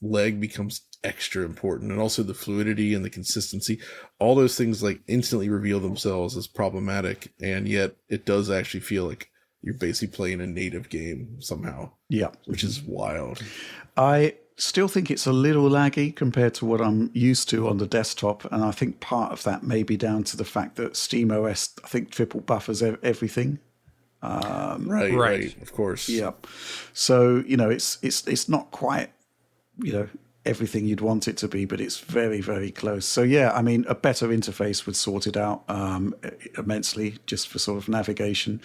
S2: leg becomes extra important, and also the fluidity and the consistency, all those things instantly reveal themselves as problematic, and yet it does actually feel like you're basically playing a native game somehow.
S1: Yeah.
S2: Which is wild.
S1: I still think it's a little laggy compared to what I'm used to on the desktop, and I think part of that may be down to the fact that SteamOS, I think, triple buffers everything.
S2: Right, of course.
S1: Yeah. So, it's not quite, everything you'd want it to be, but it's very, very close. So yeah, I mean, a better interface would sort it out immensely, just for sort of navigation.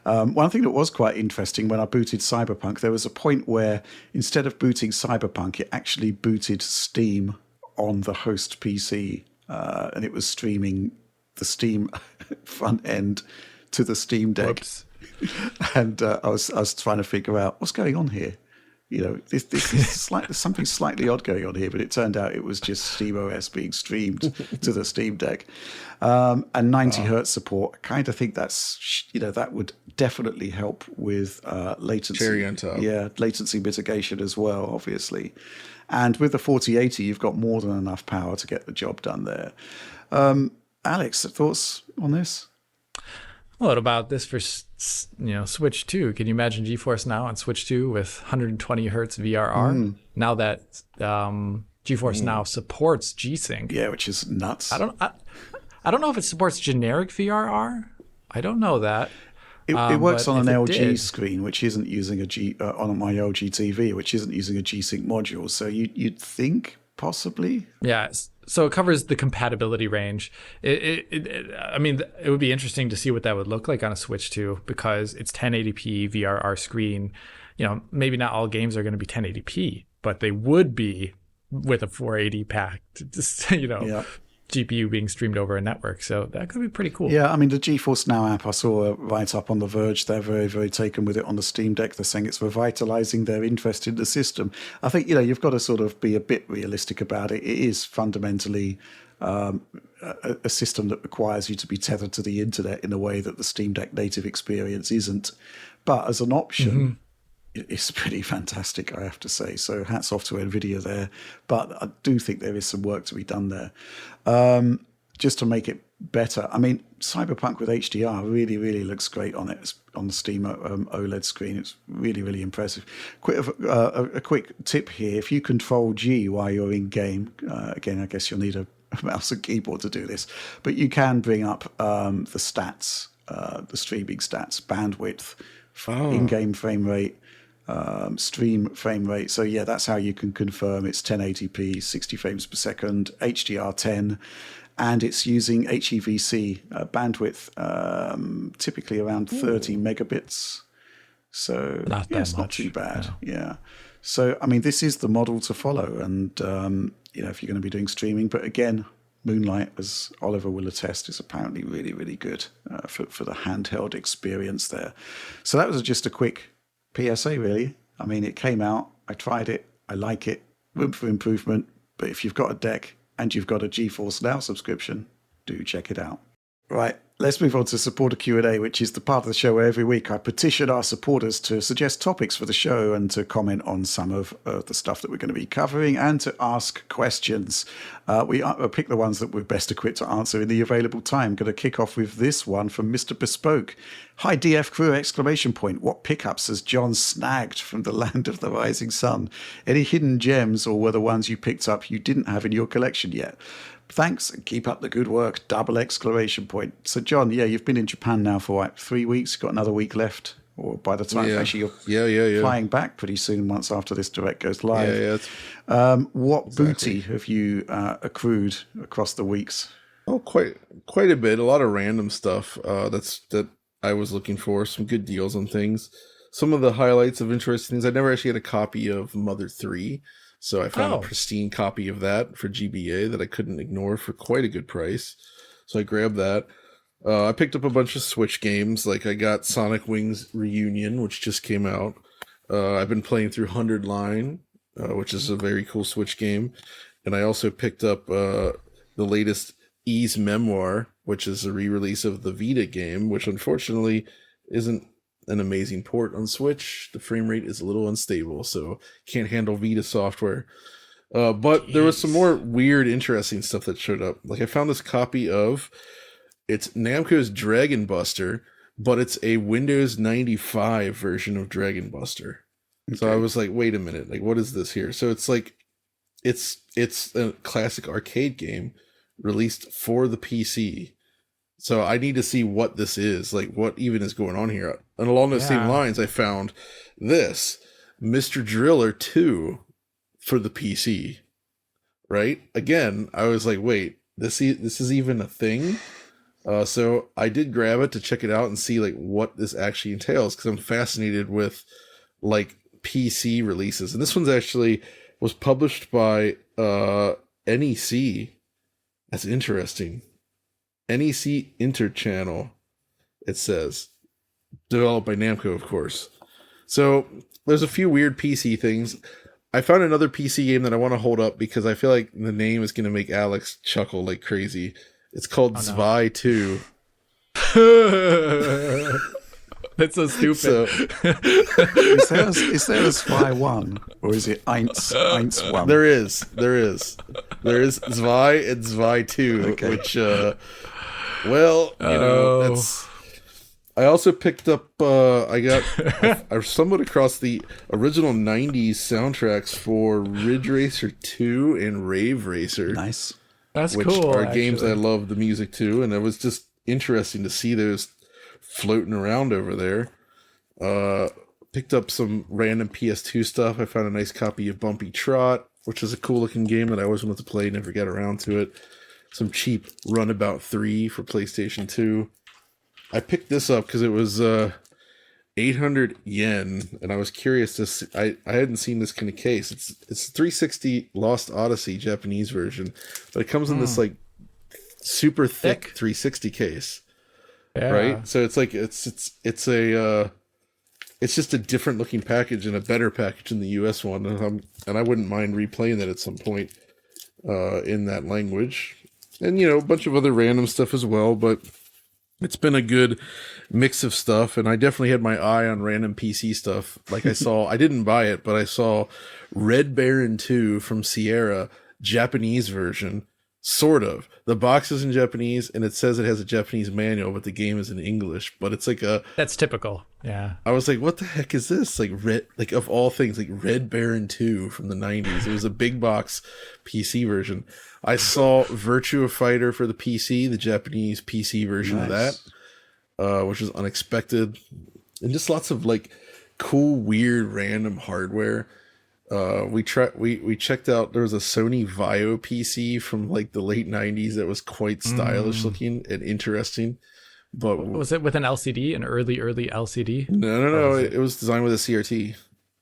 S1: One thing that was quite interesting when I booted Cyberpunk, there was a point where instead of booting Cyberpunk, it actually booted Steam on the host PC, and it was streaming the Steam front end to the Steam Deck.
S3: Whoops.
S1: And I was trying to figure out what's going on here. This is something slightly odd going on here, but it turned out it was just SteamOS being streamed to the Steam Deck. And 90 hertz support, I kind of think that's, that would definitely help with latency.
S2: Cherry on top.
S1: Yeah, latency mitigation as well, obviously. And with the 4080, you've got more than enough power to get the job done there. Alex, thoughts on this?
S3: What about this for Switch 2? Can you imagine GeForce Now on Switch 2 with 120 hertz VRR? Now that GeForce Now supports G-Sync.
S1: Yeah, which is nuts.
S3: I don't know if it supports generic VRR. I don't know that.
S1: It works on an LG screen, which isn't using on my LG TV, which isn't using a G-Sync module. So you'd think possibly.
S3: Yeah, so it covers the compatibility range. I mean, it would be interesting to see what that would look like on a Switch too, because it's 1080p VRR screen. Maybe not all games are going to be 1080p, but they would be with a 480 packed, GPU being streamed over a network. So that could be pretty cool.
S1: Yeah, I mean, the GeForce Now app, I saw a write-up on The Verge. They're very, very taken with it on the Steam Deck. They're saying it's revitalizing their interest in the system. I think, you've got to sort of be a bit realistic about it. It is fundamentally a system that requires you to be tethered to the internet in a way that the Steam Deck native experience isn't. But as an option, it's pretty fantastic, I have to say. So hats off to Nvidia there. But I do think there is some work to be done there. Just to make it better. I mean, Cyberpunk with HDR really, really looks great on it, on the Steam OLED screen. It's really, really impressive. A quick tip here. If you Control G while you're in game, again, I guess you'll need a mouse and keyboard to do this, but you can bring up the stats, the streaming stats, bandwidth, in-game frame rate, stream frame rate. So yeah, that's how you can confirm it's 1080p, 60 frames per second, HDR10, and it's using HEVC bandwidth, typically around 30 megabits. So it's not too bad. Yeah. So I mean, this is the model to follow, and if you're going to be doing streaming, but again, Moonlight, as Oliver will attest, is apparently really, really good for the handheld experience there. So that was just a quick PSA, really. I mean, it came out, I tried it, I like it, room for improvement, but if you've got a deck and you've got a GeForce Now subscription, do check it out. Right, let's move on to Supporter Q&A, which is the part of the show where every week I petition our supporters to suggest topics for the show and to comment on some of the stuff that we're going to be covering and to ask questions. We pick the ones that we're best equipped to answer in the available time. Going to kick off with this one from Mr. Bespoke. Hi, DF crew, ! What pickups has John snagged from the land of the rising sun? Any hidden gems, or were the ones you picked up you didn't have in your collection yet? Thanks, and keep up the good work, ! So, John, you've been in Japan now for 3 weeks. Got another week left, or by the time actually you're flying back pretty soon once after this direct goes live. What booty have you accrued across the weeks?
S2: Oh, quite a bit. A lot of random stuff that I was looking for. Some good deals on things. Some of the highlights of interesting things. I never actually had a copy of Mother 3. So I found a pristine copy of that for GBA that I couldn't ignore for quite a good price. So I grabbed that. I picked up a bunch of Switch games. Like I got Sonic Wings Reunion, which just came out. I've been playing through 100 Line, which is a very cool Switch game. And I also picked up the latest Ys Memoir, which is a re-release of the Vita game, which unfortunately isn't an amazing port on Switch. The frame rate is a little unstable, so can't handle Vita software. But there was some more weird, interesting stuff that showed up. Like I found this copy of, it's Namco's Dragon Buster, but it's a Windows 95 version of Dragon Buster. Okay. So I was like, wait a minute, like what is this here? So it's like, it's a classic arcade game released for the PC. So I need to see what this is, like what even is going on here. And along those same lines, I found this Mr. Driller 2 for the PC. Right? Again, I was like, wait, this is even a thing? So I did grab it to check it out and see like what this actually entails, because I'm fascinated with like PC releases. And this one's actually was published by NEC. That's interesting. NEC Interchannel, it says. Developed by Namco, of course. So there's a few weird PC things. I found another PC game that I want to hold up because I feel like the name is going to make Alex chuckle like crazy. It's called Zwei 2.
S3: That's so stupid.
S1: So, is there a Zwei 1? Or is it Eins 1?
S2: There is Zwei and Zwei 2, okay. Which, that's... I also picked up, I stumbled across the original 90s soundtracks for Ridge Racer 2 and Rave Racer.
S1: Nice.
S3: That's
S2: which
S3: cool.
S2: Which are games I love the music to, and it was just interesting to see those floating around over there. Picked up some random PS2 stuff. I found a nice copy of Bumpy Trot. which is a cool looking game that I always wanted to play, never get around to it. Some cheap Runabout 3 for PlayStation 2. I picked this up because it was 800 yen, and I was curious to see, I hadn't seen this kind of case. It's 360 Lost Odyssey Japanese version, but it comes in this like super thick 360 case. Yeah. Right? So it's like it's just a different looking package and a better package than the US one, and I wouldn't mind replaying that at some point in that language. And a bunch of other random stuff as well, but it's been a good mix of stuff, and I definitely had my eye on random PC stuff. Like I didn't buy it, but I saw Red Baron 2 from Sierra, Japanese version. Sort of. The box is in Japanese, and it says it has a Japanese manual, but the game is in English. But it's like
S3: that's typical. Yeah.
S2: I was like, what the heck is this? Like of all things, like Red Baron 2 from the 90s. It was a big box PC version. I saw Virtua Fighter for the PC, the Japanese PC version of that, which was unexpected. And just lots of like cool, weird, random hardware. We checked out, there was a Sony Vaio PC from like the late 90s that was quite stylish looking and interesting. But
S3: was it with an LCD, an early LCD?
S2: No. It was designed with a CRT.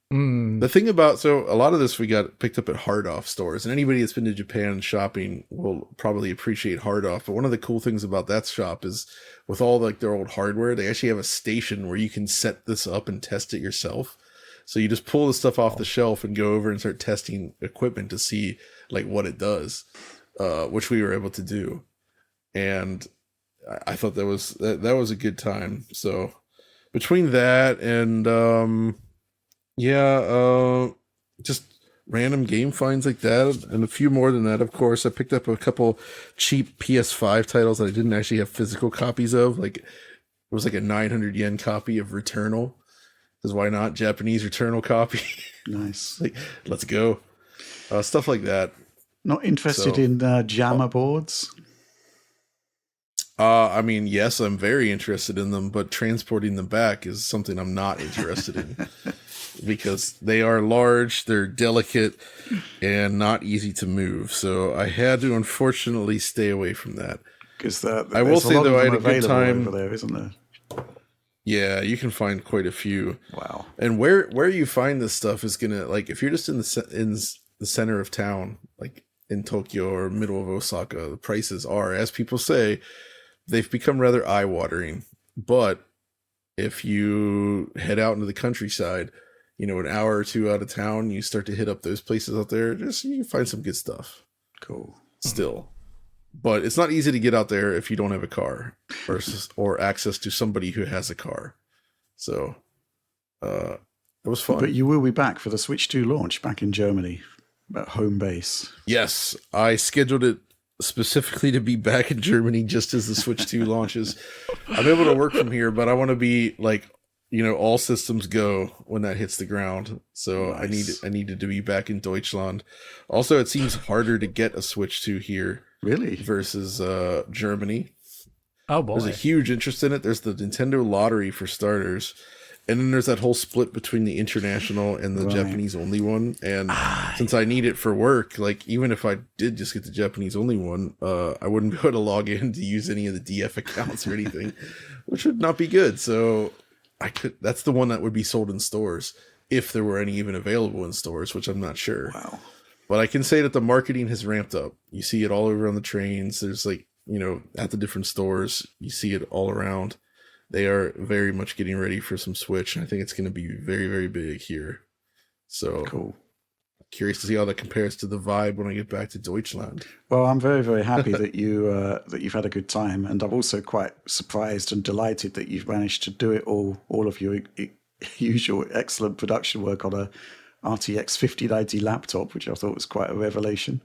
S2: The thing about, so a lot of this we got picked up at Hard Off stores, and anybody that's been to Japan shopping will probably appreciate Hard Off. But one of the cool things about that shop is with all like their old hardware, they actually have a station where you can set this up and test it yourself. So you just pull the stuff off the shelf and go over and start testing equipment to see like what it does, which we were able to do. And I thought that was a good time. So between that and just random game finds like that, and a few more than that, of course. I picked up a couple cheap PS5 titles that I didn't actually have physical copies of. Like it was like a 900 yen copy of Returnal. Because why not? Japanese Returnal copy.
S1: Nice.
S2: Like, let's go. Stuff like that.
S1: Not interested in JAMA boards?
S2: I mean, yes, I'm very interested in them, but transporting them back is something I'm not interested in. Because they are large, they're delicate, and not easy to move. So I had to unfortunately stay away from that.
S1: Because
S2: I will say, though, I had a good time
S1: over there, isn't there?
S2: Yeah, you can find quite a few.
S1: Wow.
S2: And where you find this stuff is gonna, like, if you're just in the center of town, like in Tokyo or middle of Osaka, the prices are, as people say, they've become rather eye-watering. But if you head out into the countryside, an hour or two out of town, you start to hit up those places out there, you can find some good stuff.
S1: Cool.
S2: Still. But it's not easy to get out there if you don't have a car or access to somebody who has a car. So it was fun.
S1: But you will be back for the Switch 2 launch back in Germany at home base.
S2: Yes, I scheduled it specifically to be back in Germany just as the Switch 2 launches. I'm able to work from here, but I want to be like, all systems go when that hits the ground. So nice. I needed to be back in Deutschland. Also, it seems harder to get a Switch 2 here.
S1: Really?
S2: Versus Germany.
S3: Oh boy.
S2: There's a huge interest in it. There's the Nintendo lottery for starters. And then there's that whole split between the international and the Japanese only one. And since I need it for work, like even if I did just get the Japanese only one, I wouldn't be able to log in to use any of the DF accounts or anything, which would not be good. So that's the one that would be sold in stores if there were any even available in stores, which I'm not sure.
S1: Wow.
S2: But I can say that the marketing has ramped up. You see it all over on the trains. There's like, at the different stores, you see it all around. They are very much getting ready for some Switch. And I think it's going to be very, very big here. So
S1: cool.
S2: Curious to see how that compares to the vibe when I get back to Deutschland.
S1: Well, I'm very, very happy that you've had a good time. And I'm also quite surprised and delighted that you've managed to do it all of your usual excellent production work on a RTX 5090 laptop, which I thought was quite a revelation.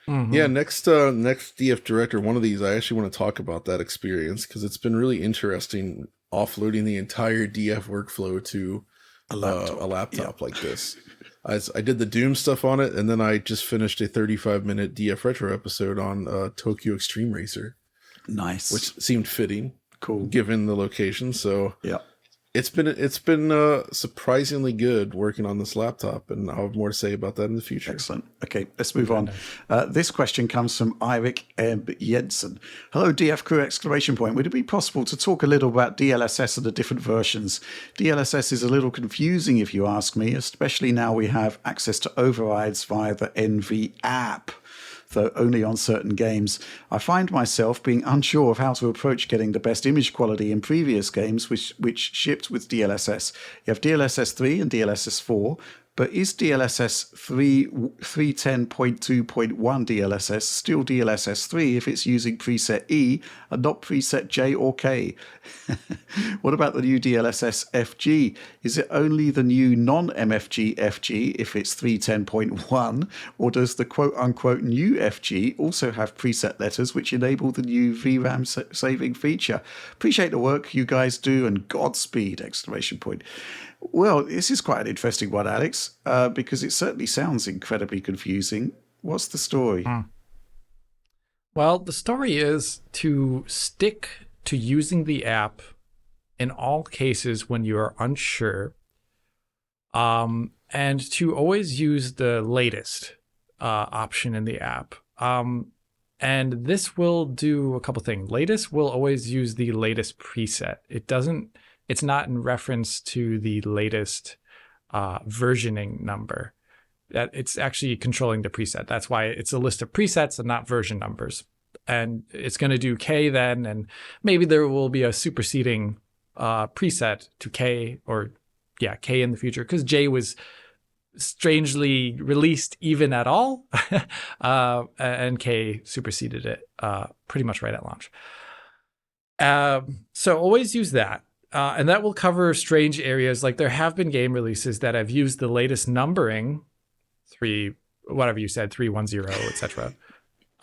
S2: Mm-hmm. Yeah, next DF Director, one of these, I actually want to talk about that experience because it's been really interesting offloading the entire DF workflow to a laptop like this. I did the Doom stuff on it, and then I just finished a 35-minute DF Retro episode on Tokyo Extreme Racer.
S1: Nice.
S2: Which seemed fitting.
S1: Cool.
S2: Given the location, so...
S1: Yeah.
S2: It's been surprisingly good working on this laptop, and I'll have more to say about that in the future.
S1: Excellent. Okay, let's move on. This question comes from Eirik M. Jensen. Hello, DF crew! Exclamation point. Would it be possible to talk a little about DLSS and the different versions? DLSS is a little confusing, if you ask me, especially now we have access to overrides via the NV app, though only on certain games. I find myself being unsure of how to approach getting the best image quality in previous games which shipped with DLSS. You have DLSS 3 and DLSS 4, but is DLSS 3.10.2.1 DLSS still DLSS 3 if it's using preset E and not preset J or K? What about the new DLSS FG? Is it only the new non-MFG FG if it's 3.10.1, or does the quote-unquote new FG also have preset letters which enable the new VRAM saving feature? Appreciate the work you guys do, and Godspeed! Exclamation point. Well, this is quite an interesting one, Alex, because it certainly sounds incredibly confusing. What's the story?
S3: Well, the story is to stick to using the app in all cases when you are unsure, and to always use the latest option in the app. And this will do a couple things. Latest will always use the latest preset. It's not in reference to the latest versioning number. That it's actually controlling the preset. That's why it's a list of presets and not version numbers. And it's going to do K then, and maybe there will be a superseding preset to K, or K in the future, because J was strangely released even at all, and K superseded it pretty much right at launch. So always use that. And that will cover strange areas. Like there have been game releases that have used the latest numbering, 310, etc.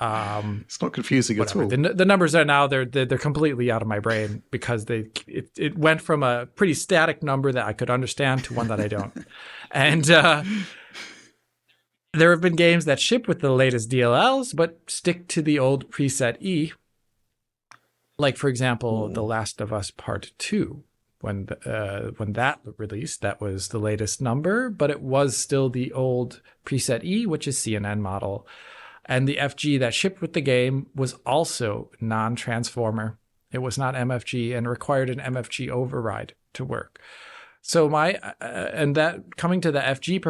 S1: It's not confusing at all.
S3: The numbers are now they're completely out of my brain, because it went from a pretty static number that I could understand to one that I don't. And there have been games that ship with the latest DLLs but stick to the old preset E. Like, for example, The Last of Us Part 2, when that released, that was the latest number, but it was still the old preset E, which is CNN model. And the FG that shipped with the game was also non-transformer. It was not MFG and required an MFG override to work. So and that coming to the FG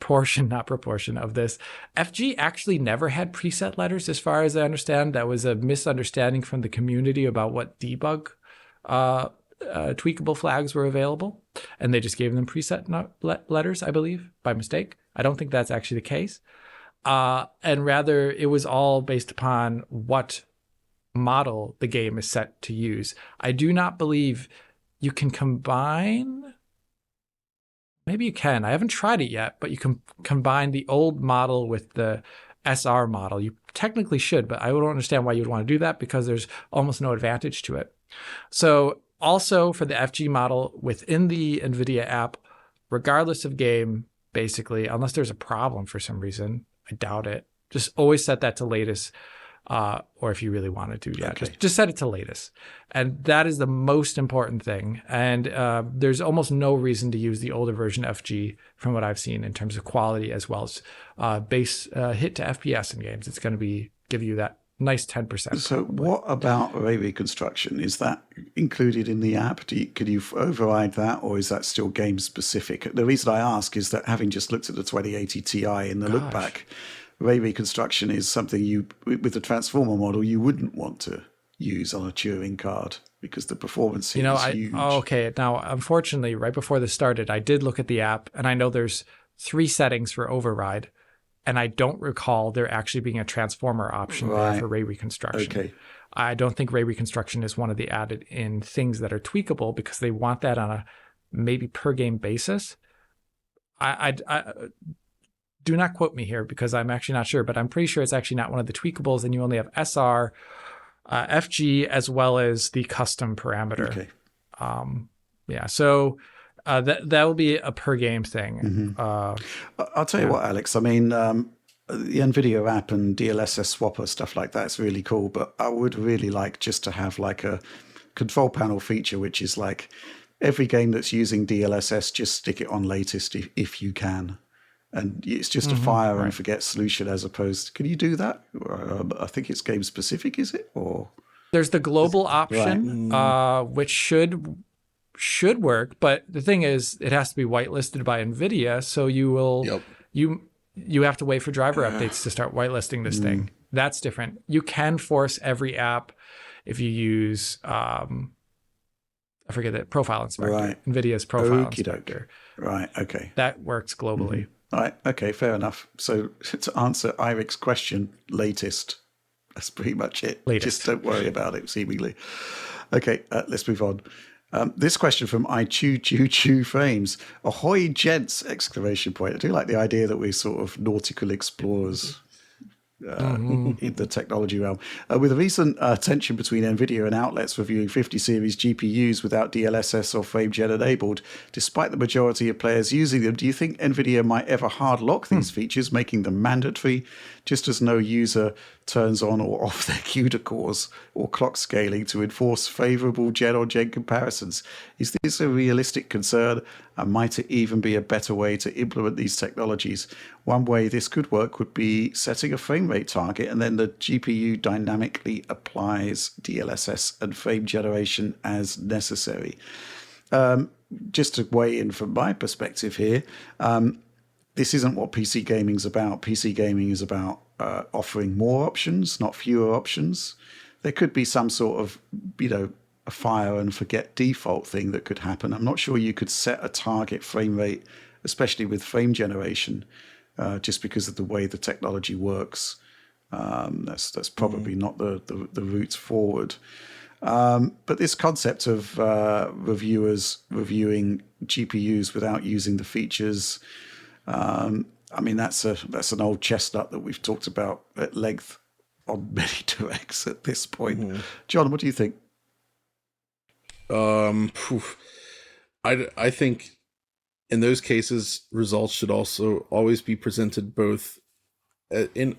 S3: portion of this, FG actually never had preset letters, as far as I understand. That was a misunderstanding from the community about what debug tweakable flags were available, and they just gave them preset letters, I believe, by mistake. I don't think that's actually the case. And rather, it was all based upon what model the game is set to use. I do not believe you can combine. Maybe you can. I haven't tried it yet, but you can combine the old model with the SR model. You technically should, but I don't understand why you'd want to do that, because there's almost no advantage to it. So also for the FG model within the NVIDIA app, regardless of game, basically, unless there's a problem for some reason, I doubt it, just always set that to latest. Or if you really want to do that, just set it to latest. And that is the most important thing. And there's almost no reason to use the older version FG from what I've seen in terms of quality, as well as base hit to FPS in games. It's going to give you that nice 10%.
S1: So what about ray reconstruction? Is that included in the app? Could you override that, or is that still game specific? The reason I ask is that, having just looked at the 2080 Ti in the look back, ray reconstruction is something with the transformer model, you wouldn't want to use on a Turing card, because the performance is huge.
S3: Okay. Now, unfortunately, right before this started, I did look at the app, and I know there's 3 settings for override, and I don't recall there actually being a transformer option there for ray reconstruction. Okay. I don't think ray reconstruction is one of the added in things that are tweakable, because they want that on a maybe per game basis. I do not quote me here, because I'm actually not sure, but I'm pretty sure it's actually not one of the tweakables, and you only have SR, FG, as well as the custom parameter.
S1: Okay.
S3: So that will be a per game thing.
S1: I'll tell you what, Alex. I mean, the NVIDIA app and DLSS swapper stuff like that is really cool, but I would really like just to have like a control panel feature, which is like every game that's using DLSS, just stick it on latest if you can. And it's just a fire and forget solution as opposed. Can you do that? I think it's game specific, is it? Or
S3: there's the global option, which should work, but the thing is, it has to be whitelisted by Nvidia. So you will you have to wait for driver updates to start whitelisting this thing. That's different. You can force every app if you use I forget that profile inspector, Nvidia's profile inspector.
S1: Right. Okay.
S3: That works globally.
S1: All right. Okay. Fair enough. So to answer Irik's question, latest. That's pretty much it.
S3: Latest.
S1: Just don't worry about it, seemingly. Okay. Let's move on. This question from I Chew Frames. Ahoy, gents! Exclamation point. I do like the idea that we're sort of nautical explorers in the technology realm. With the recent tension between Nvidia and outlets reviewing 50 series GPUs without DLSS or FrameGen enabled, despite the majority of players using them, do you think Nvidia might ever hard lock these features, making them mandatory, just as no user turns on or off their CUDA cores or clock scaling to enforce favorable gen-on-gen comparisons? Is this a realistic concern, and might it even be a better way to implement these technologies? One way this could work would be setting a frame rate target, and then the GPU dynamically applies DLSS and frame generation as necessary. Just to weigh in from my perspective here, this isn't what PC gaming is about. PC gaming is about offering more options, not fewer options. There could be some sort of, a fire and forget default thing that could happen. I'm not sure you could set a target frame rate, especially with frame generation, just because of the way the technology works. That's probably not the route forward. But this concept of reviewers reviewing GPUs without using the features, that's an old chestnut that we've talked about at length on many directs at this point. John, what do you think?
S2: I think in those cases, results should also always be presented both in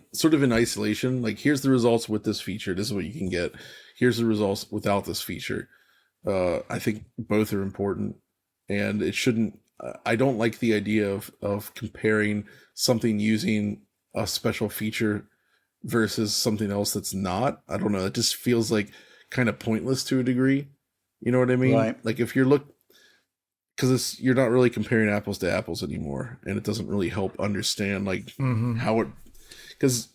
S2: isolation. Like, here's the results with this feature. This is what you can get. Here's the results without this feature. I think both are important, and it shouldn't. I don't like the idea of comparing something using a special feature versus something else that's not. I don't know. It just feels like kind of pointless to a degree. You know what I mean?
S1: Right.
S2: Like, if you're because you're not really comparing apples to apples anymore, and it doesn't really help understand how it. Because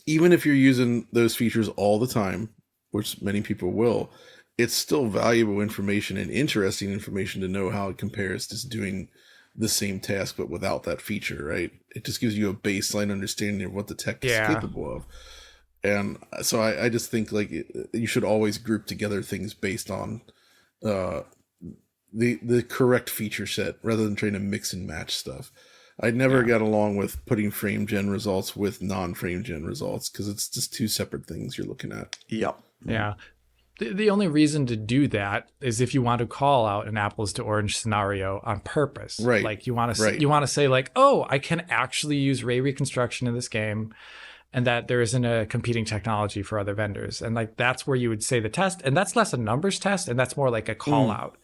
S2: even if you're using those features all the time, which many people will, it's still valuable information and interesting information to know how it compares to doing the same task but without that feature, right? It just gives you a baseline understanding of what the tech is capable of. And so I just think you should always group together things based on the correct feature set rather than trying to mix and match stuff. I never got along with putting frame gen results with non-frame gen results because it's just two separate things you're looking at.
S1: Yep.
S3: Yeah. The only reason to do that is if you want to call out an apples to orange scenario on purpose.
S2: Right.
S3: Like you want to say oh, I can actually use ray reconstruction in this game, and that there isn't a competing technology for other vendors. And that's where you would say the test, and that's less a numbers test, and that's more like a call out.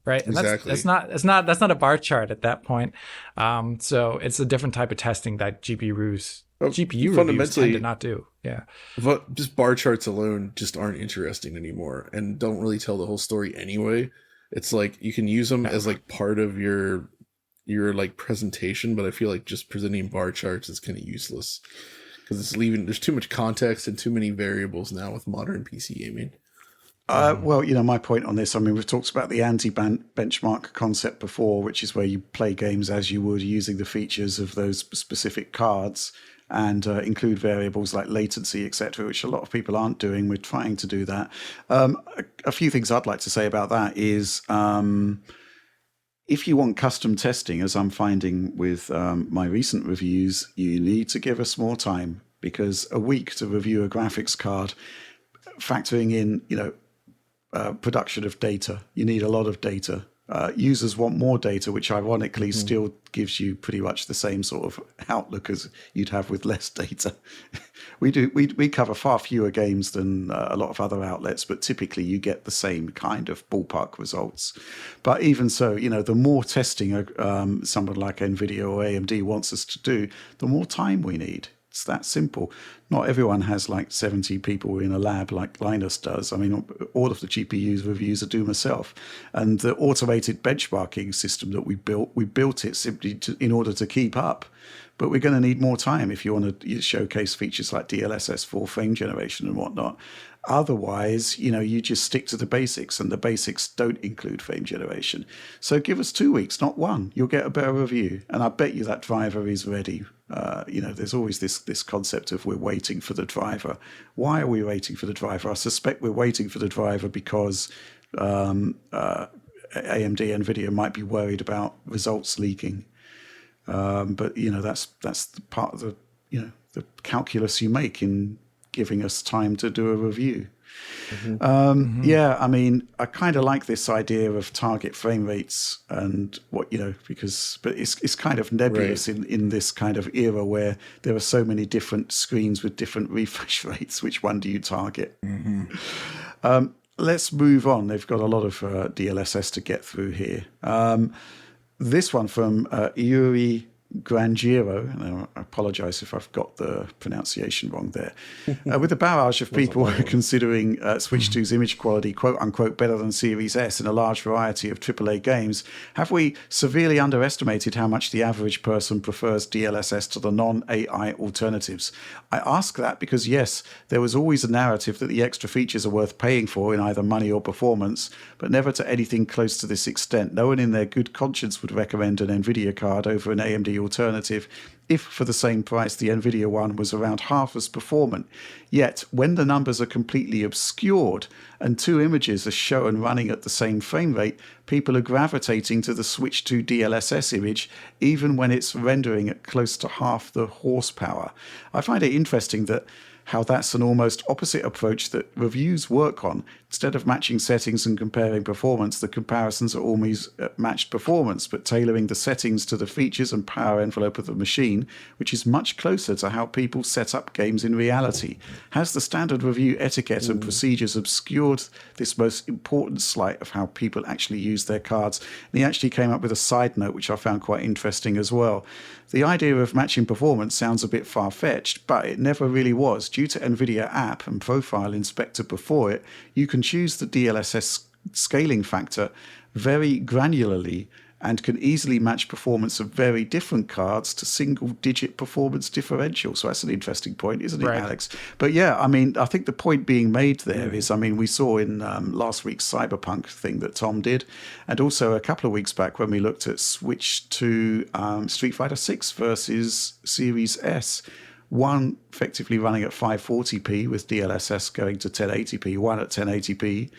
S3: Right. And
S2: exactly.
S3: that's not a bar chart at that point. So it's a different type of testing that GPU reviews tend to not do. Yeah.
S2: But just bar charts alone just aren't interesting anymore and don't really tell the whole story anyway. It's like you can use them as part of your presentation, but I feel like just presenting bar charts is kind of useless because there's too much context and too many variables now with modern PC gaming.
S1: Well, my point on this, we've talked about the anti-benchmark concept before, which is where you play games as you would using the features of those specific cards and include variables like latency, etc., which a lot of people aren't doing. We're trying to do that. A few things I'd like to say about that is if you want custom testing, as I'm finding with my recent reviews, you need to give us more time, because a week to review a graphics card, factoring in, production of data. You need a lot of data. Users want more data, which ironically still gives you pretty much the same sort of outlook as you'd have with less data. We do. We cover far fewer games than a lot of other outlets, but typically you get the same kind of ballpark results. But even so, the more testing someone like Nvidia or AMD wants us to do, the more time we need. It's that simple. Not everyone has like 70 people in a lab like Linus does. I mean, all of the GPUs reviews I do myself. And the automated benchmarking system that we built it simply in order to keep up. But we're going to need more time if you want to showcase features like DLSS 4 frame generation and whatnot. Otherwise, you just stick to the basics, and the basics don't include frame generation. So give us 2 weeks, not one. You'll get a better review. And I bet you that driver is ready. There's always this concept of we're waiting for the driver. Why are we waiting for the driver? I suspect we're waiting for the driver because AMD, Nvidia might be worried about results leaking. But that's the part of the calculus you make in giving us time to do a review. Yeah, I mean, I kind of like this idea of target frame rates and but it's kind of nebulous in this kind of era where there are so many different screens with different refresh rates. Which one do you target? Let's move on. They've got a lot of DLSS to get through here. This one from Yuri Grangiero, and I apologize if I've got the pronunciation wrong there, with a barrage of people considering Switch 2's image quality, quote unquote, better than Series S in a large variety of AAA games, have we severely underestimated how much the average person prefers DLSS to the non-AI alternatives? I ask that because, yes, there was always a narrative that the extra features are worth paying for in either money or performance, but never to anything close to this extent. No one in their good conscience would recommend an Nvidia card over an AMD alternative if for the same price the Nvidia one was around half as performant. Yet when the numbers are completely obscured and two images are shown running at the same frame rate, people are gravitating to the Switch 2 DLSS image even when it's rendering at close to half the horsepower. I find it interesting that how that's an almost opposite approach that reviews work on. Instead of matching settings and comparing performance, the comparisons are always matched performance, but tailoring the settings to the features and power envelope of the machine, which is much closer to how people set up games in reality. Has the standard review etiquette and procedures obscured this most important slight of how people actually use their cards? And he actually came up with a side note, which I found quite interesting as well. The idea of matching performance sounds a bit far-fetched, but it never really was. Due to Nvidia App and Profile Inspector before it, you can choose the DLSS scaling factor very granularly and can easily match performance of very different cards to single-digit performance differential. So that's an interesting point, isn't it, Alex? But yeah, I mean, I think the point being made there is, I mean, we saw in last week's Cyberpunk thing that Tom did, and also a couple of weeks back when we looked at Switch to Street Fighter 6 versus Series S, one effectively running at 540p with DLSS going to 1080p, one at 1080p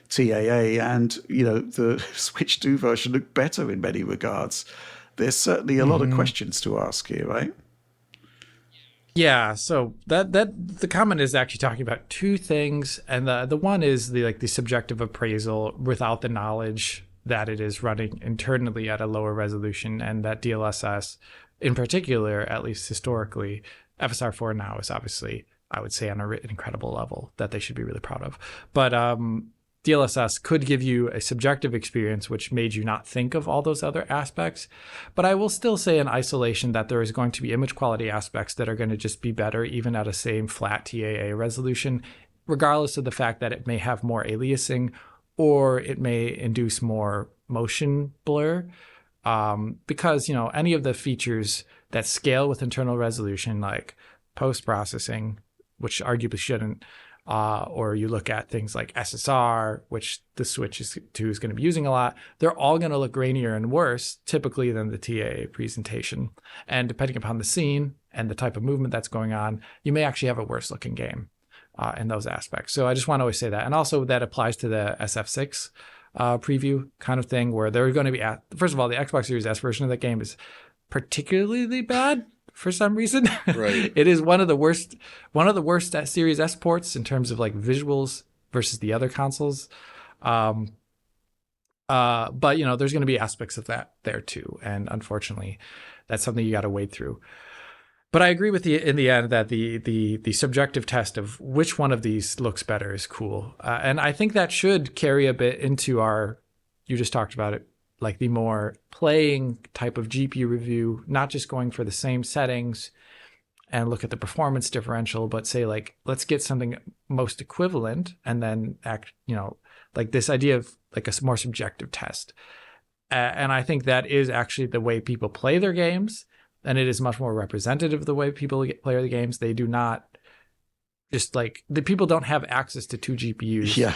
S1: TAA, and the Switch 2 version looked better in many regards. There's certainly a lot of questions to ask here, right?
S3: Yeah, so that the comment is actually talking about two things, and the one is the subjective appraisal without the knowledge that it is running internally at a lower resolution, and that DLSS in particular, at least historically, FSR4 now is obviously, I would say, on an incredible level that they should be really proud of. But DLSS could give you a subjective experience which made you not think of all those other aspects. But I will still say in isolation that there is going to be image quality aspects that are going to just be better even at a same flat TAA resolution, regardless of the fact that it may have more aliasing or it may induce more motion blur. Because, any of the features that scale with internal resolution, like post-processing, which arguably shouldn't, or you look at things like SSR, which the Switch 2 is going to be using a lot, they're all going to look grainier and worse, typically, than the TAA presentation. And depending upon the scene and the type of movement that's going on, you may actually have a worse-looking game in those aspects. So I just want to always say that. And also that applies to the SF6 preview kind of thing, where they're going to be first of all, the Xbox Series S version of that game is particularly bad for some reason.
S2: Right.
S3: It is one of the worst Series S ports in terms of visuals versus the other consoles. But there's going to be aspects of that there too, and unfortunately, that's something you got to wade through. But I agree with you in the end that the subjective test of which one of these looks better is cool. And I think that should carry a bit into our, you just talked about it, like the more playing type of GPU review, not just going for the same settings and look at the performance differential, but say like, let's get something most equivalent and then act, like this idea of like a more subjective test. And I think that is actually the way people play their games. And it is much more representative of the way people play the games. They do not just like the people don't have access to 2 GPUs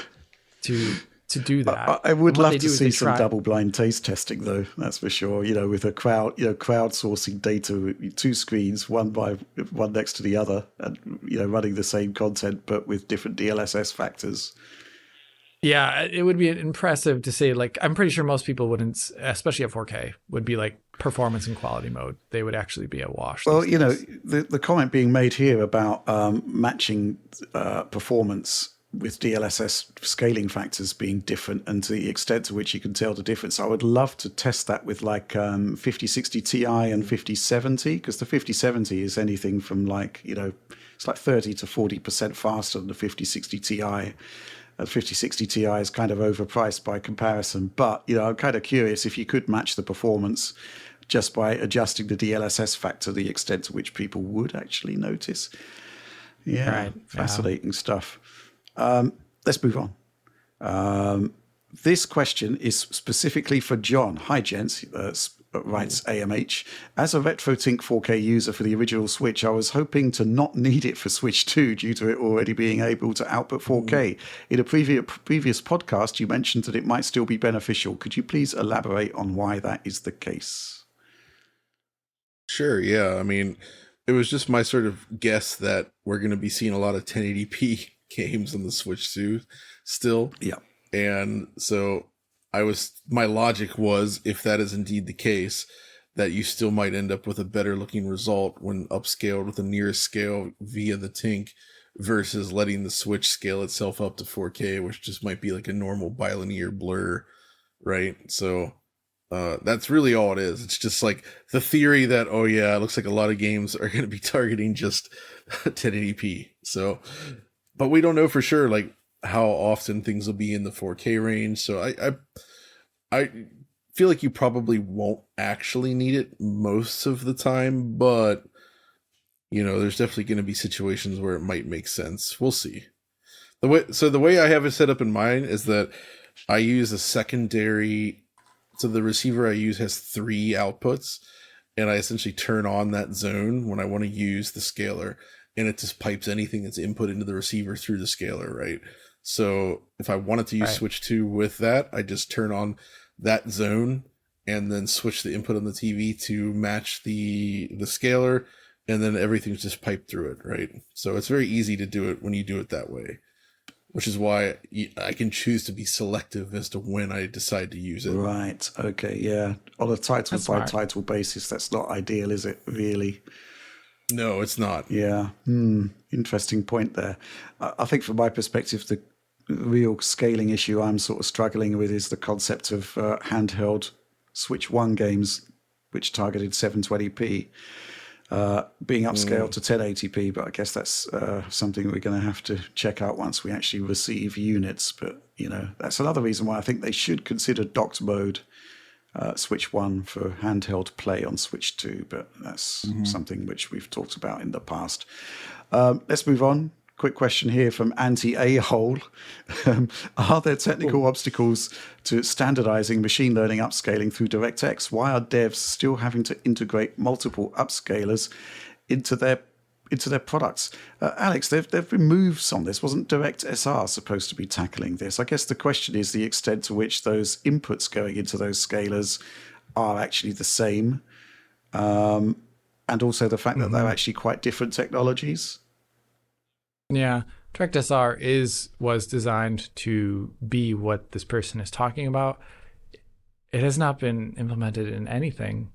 S3: to do that.
S1: I would love to see some double-blind taste testing, though. That's for sure. With a crowdsourcing data, 2 screens, one next to the other, and running the same content but with different DLSS factors.
S3: Yeah, it would be impressive to say, like, I'm pretty sure most people wouldn't, especially at 4K, would be like performance and quality mode. They would actually be a wash.
S1: Well, the comment being made here about matching performance with DLSS scaling factors being different and to the extent to which you can tell the difference. I would love to test that with like 5060 Ti and 5070, because the 5070 is anything from like, it's like 30 to 40% faster than the 5060 Ti. 5060 Ti is kind of overpriced by comparison, but I'm kind of curious if you could match the performance just by adjusting the DLSS factor, the extent to which people would actually notice. Yeah, right. Fascinating stuff. Let's move on. This question is specifically for John. Hi, gents. Writes AMH. As a RetroTINK 4K user for the original Switch, I was hoping to not need it for Switch 2 due to it already being able to output 4K. In a previous podcast, you mentioned that it might still be beneficial. Could you please elaborate on why that is the case?
S2: Sure, yeah. I mean, it was just my sort of guess that we're going to be seeing a lot of 1080p games on the Switch 2 still.
S1: Yeah.
S2: And so my logic was, if that is indeed the case, that you still might end up with a better looking result when upscaled with the nearest scale via the Tink versus letting the Switch scale itself up to 4K, which just might be like a normal bilinear blur, right? So that's really all it is. It's just like the theory that, oh yeah, it looks like a lot of games are going to be targeting just 1080p. So, but we don't know for sure, like, how often things will be in the 4K range. So I feel like you probably won't actually need it most of the time, but there's definitely going to be situations where it might make sense. We'll see. The way I have it set up in mine is that I use a secondary. So the receiver I use has 3 outputs, and I essentially turn on that zone when I want to use the scaler, and it just pipes anything that's input into the receiver through the scaler, right? So if I wanted to use Switch 2 with that, I just turn on that zone and then switch the input on the TV to match the scaler, and then everything's just piped through it, right? So it's very easy to do it when you do it that way, which is why I can choose to be selective as to when I decide to use it.
S1: Right. Okay. Yeah. On a title by title basis, that's not ideal, is it? Really?
S2: No, it's not.
S1: Yeah. Interesting point there. I think from my perspective, the real scaling issue I'm sort of struggling with is the concept of handheld Switch 1 games, which targeted 720p, being upscaled to 1080p. But I guess that's something we're going to have to check out once we actually receive units. But, that's another reason why I think they should consider docked mode Switch 1 for handheld play on Switch 2, but that's something which we've talked about in the past. Let's move on. Quick question here from Anti-A-Hole. Are there technical obstacles to standardizing machine learning upscaling through DirectX? Why are devs still having to integrate multiple upscalers into their products? Alex, they've removed some of this. Wasn't DirectSR supposed to be tackling this? I guess the question is the extent to which those inputs going into those scalers are actually the same, and also the fact that they're actually quite different technologies.
S3: Yeah, DirectSR was designed to be what this person is talking about. It has not been implemented in anything,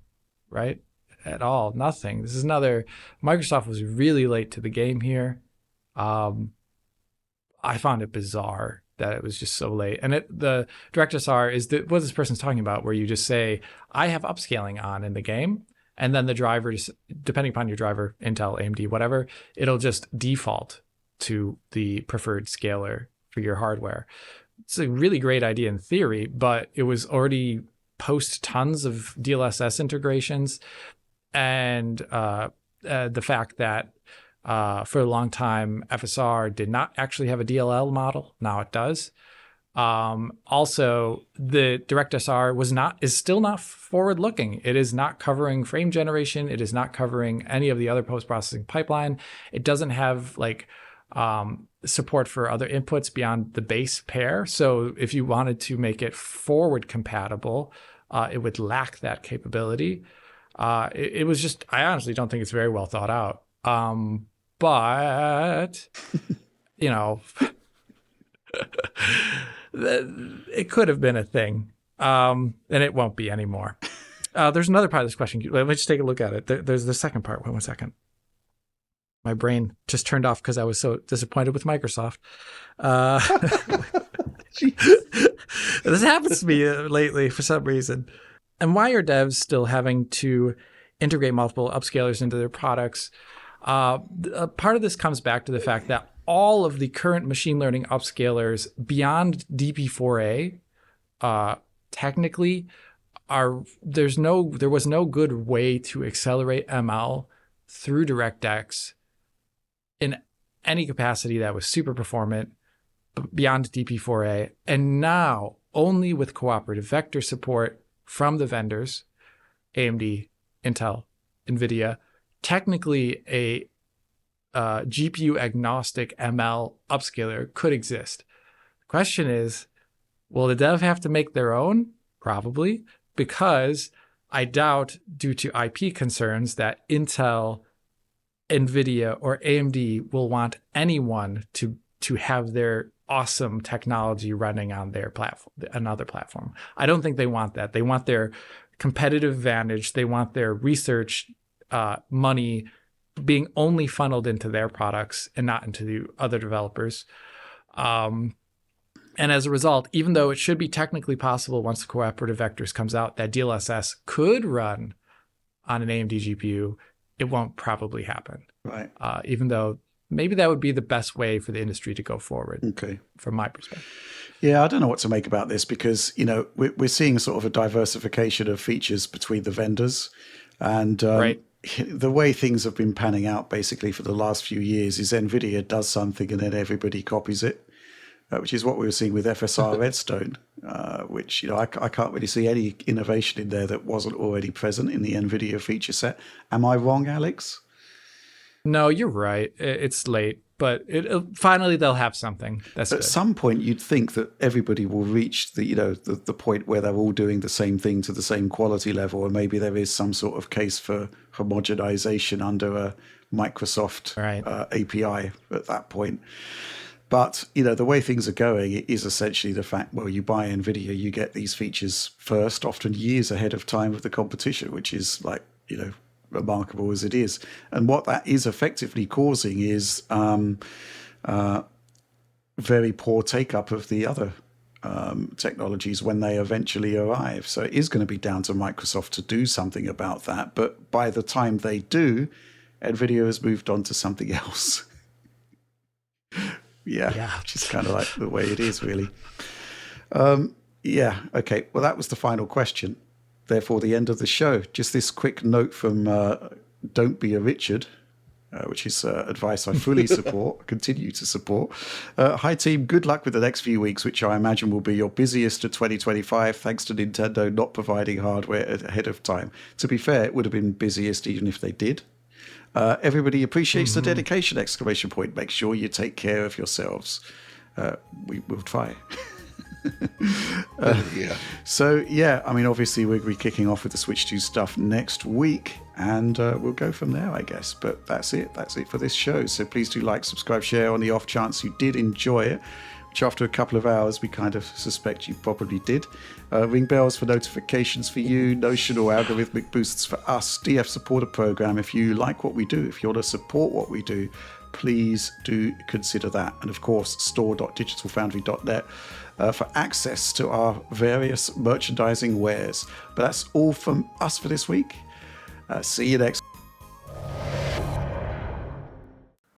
S3: right? At all. Nothing. This is another. Microsoft was really late to the game here. I found it bizarre that it was just so late. And the DirectSR is what this person's talking about, where you just say, I have upscaling on in the game, and then the driver, depending upon your driver, Intel, AMD, whatever, it'll just default to the preferred scaler for your hardware. It's a really great idea in theory, but it was already post tons of DLSS integrations, and the fact that for a long time FSR did not actually have a DLL model. Now it does. Also, the DirectSR is still not forward-looking. It is not covering frame generation. It is not covering any of the other post-processing pipeline. It doesn't have support for other inputs beyond the base pair. So if you wanted to make it forward compatible, it would lack that capability. It was just, I honestly don't think it's very well thought out. But, you know, it could have been a thing, and it won't be anymore. There's another part of this question. Let me just take a look at it. There's the second part. Wait 1 second. My brain just turned off because I was so disappointed with Microsoft. This happens to me lately for some reason. And why are devs still having to integrate multiple upscalers into their products? Part of this comes back to the fact that all of the current machine learning upscalers beyond DP4A technically there was no good way to accelerate ML through DirectX in any capacity that was super performant beyond DP4A. And now, only with cooperative vector support from the vendors, AMD, Intel, Nvidia, technically a GPU agnostic ML upscaler could exist. The question is, will the dev have to make their own? Probably, because I doubt, due to IP concerns, that Intel, Nvidia, or AMD will want anyone to have their awesome technology running on their platform, another platform. I don't think they want that. They want their competitive advantage. They want their research money being only funneled into their products and not into the other developers. And as a result, even though it should be technically possible once the cooperative vectors comes out that DLSS could run on an AMD GPU, it won't probably happen.
S1: Right.
S3: Even though maybe that would be the best way for the industry to go forward.
S1: Okay.
S3: From my perspective.
S1: Yeah, I don't know what to make about this because, you know, we're seeing sort of a diversification of features between the vendors. And
S3: right.
S1: The way things have been panning out basically for the last few years is Nvidia does something and then everybody copies it, which is what we were seeing with FSR Redstone, which, you know, I can't really see any innovation in there that wasn't already present in the Nvidia feature set. Am I wrong, Alex?
S3: No, you're right. It's late, but finally they'll have something. That's
S1: at
S3: good.
S1: Some point you'd think that everybody will reach the point where they're all doing the same thing to the same quality level, and maybe there is some sort of case for homogenization under a Microsoft API at that point. But, you know, the way things are going, it is essentially the fact, well, you buy NVIDIA, you get these features first, often years ahead of time of the competition, which is like, you know, remarkable as it is. And what that is effectively causing is very poor take-up of the other technologies when they eventually arrive. So it is going to be down to Microsoft to do something about that. But by the time they do, NVIDIA has moved on to something else. Yeah, which is kind of like the way it is, really. Yeah, okay. Well, that was the final question. Therefore, the end of the show. Just this quick note from Don't Be a Richard, which is advice I fully support, continue to support. Hi, team. Good luck with the next few weeks, which I imagine will be your busiest of 2025, thanks to Nintendo not providing hardware ahead of time. To be fair, it would have been busiest even if they did. Everybody appreciates the dedication, ! Make sure you take care of yourselves. We will try. So, yeah, I mean, obviously we'll be kicking off with the Switch 2 stuff next week, and we'll go from there, I guess. But that's it for this show. So please do like, subscribe, share on the off chance you did enjoy it, which after a couple of hours we kind of suspect you probably did. Ring bells for notifications for you, notional algorithmic boosts for us, DF supporter program. If you like what we do, if you want to support what we do, please do consider that. And of course, store.digitalfoundry.net for access to our various merchandising wares. But that's all from us for this week. See you next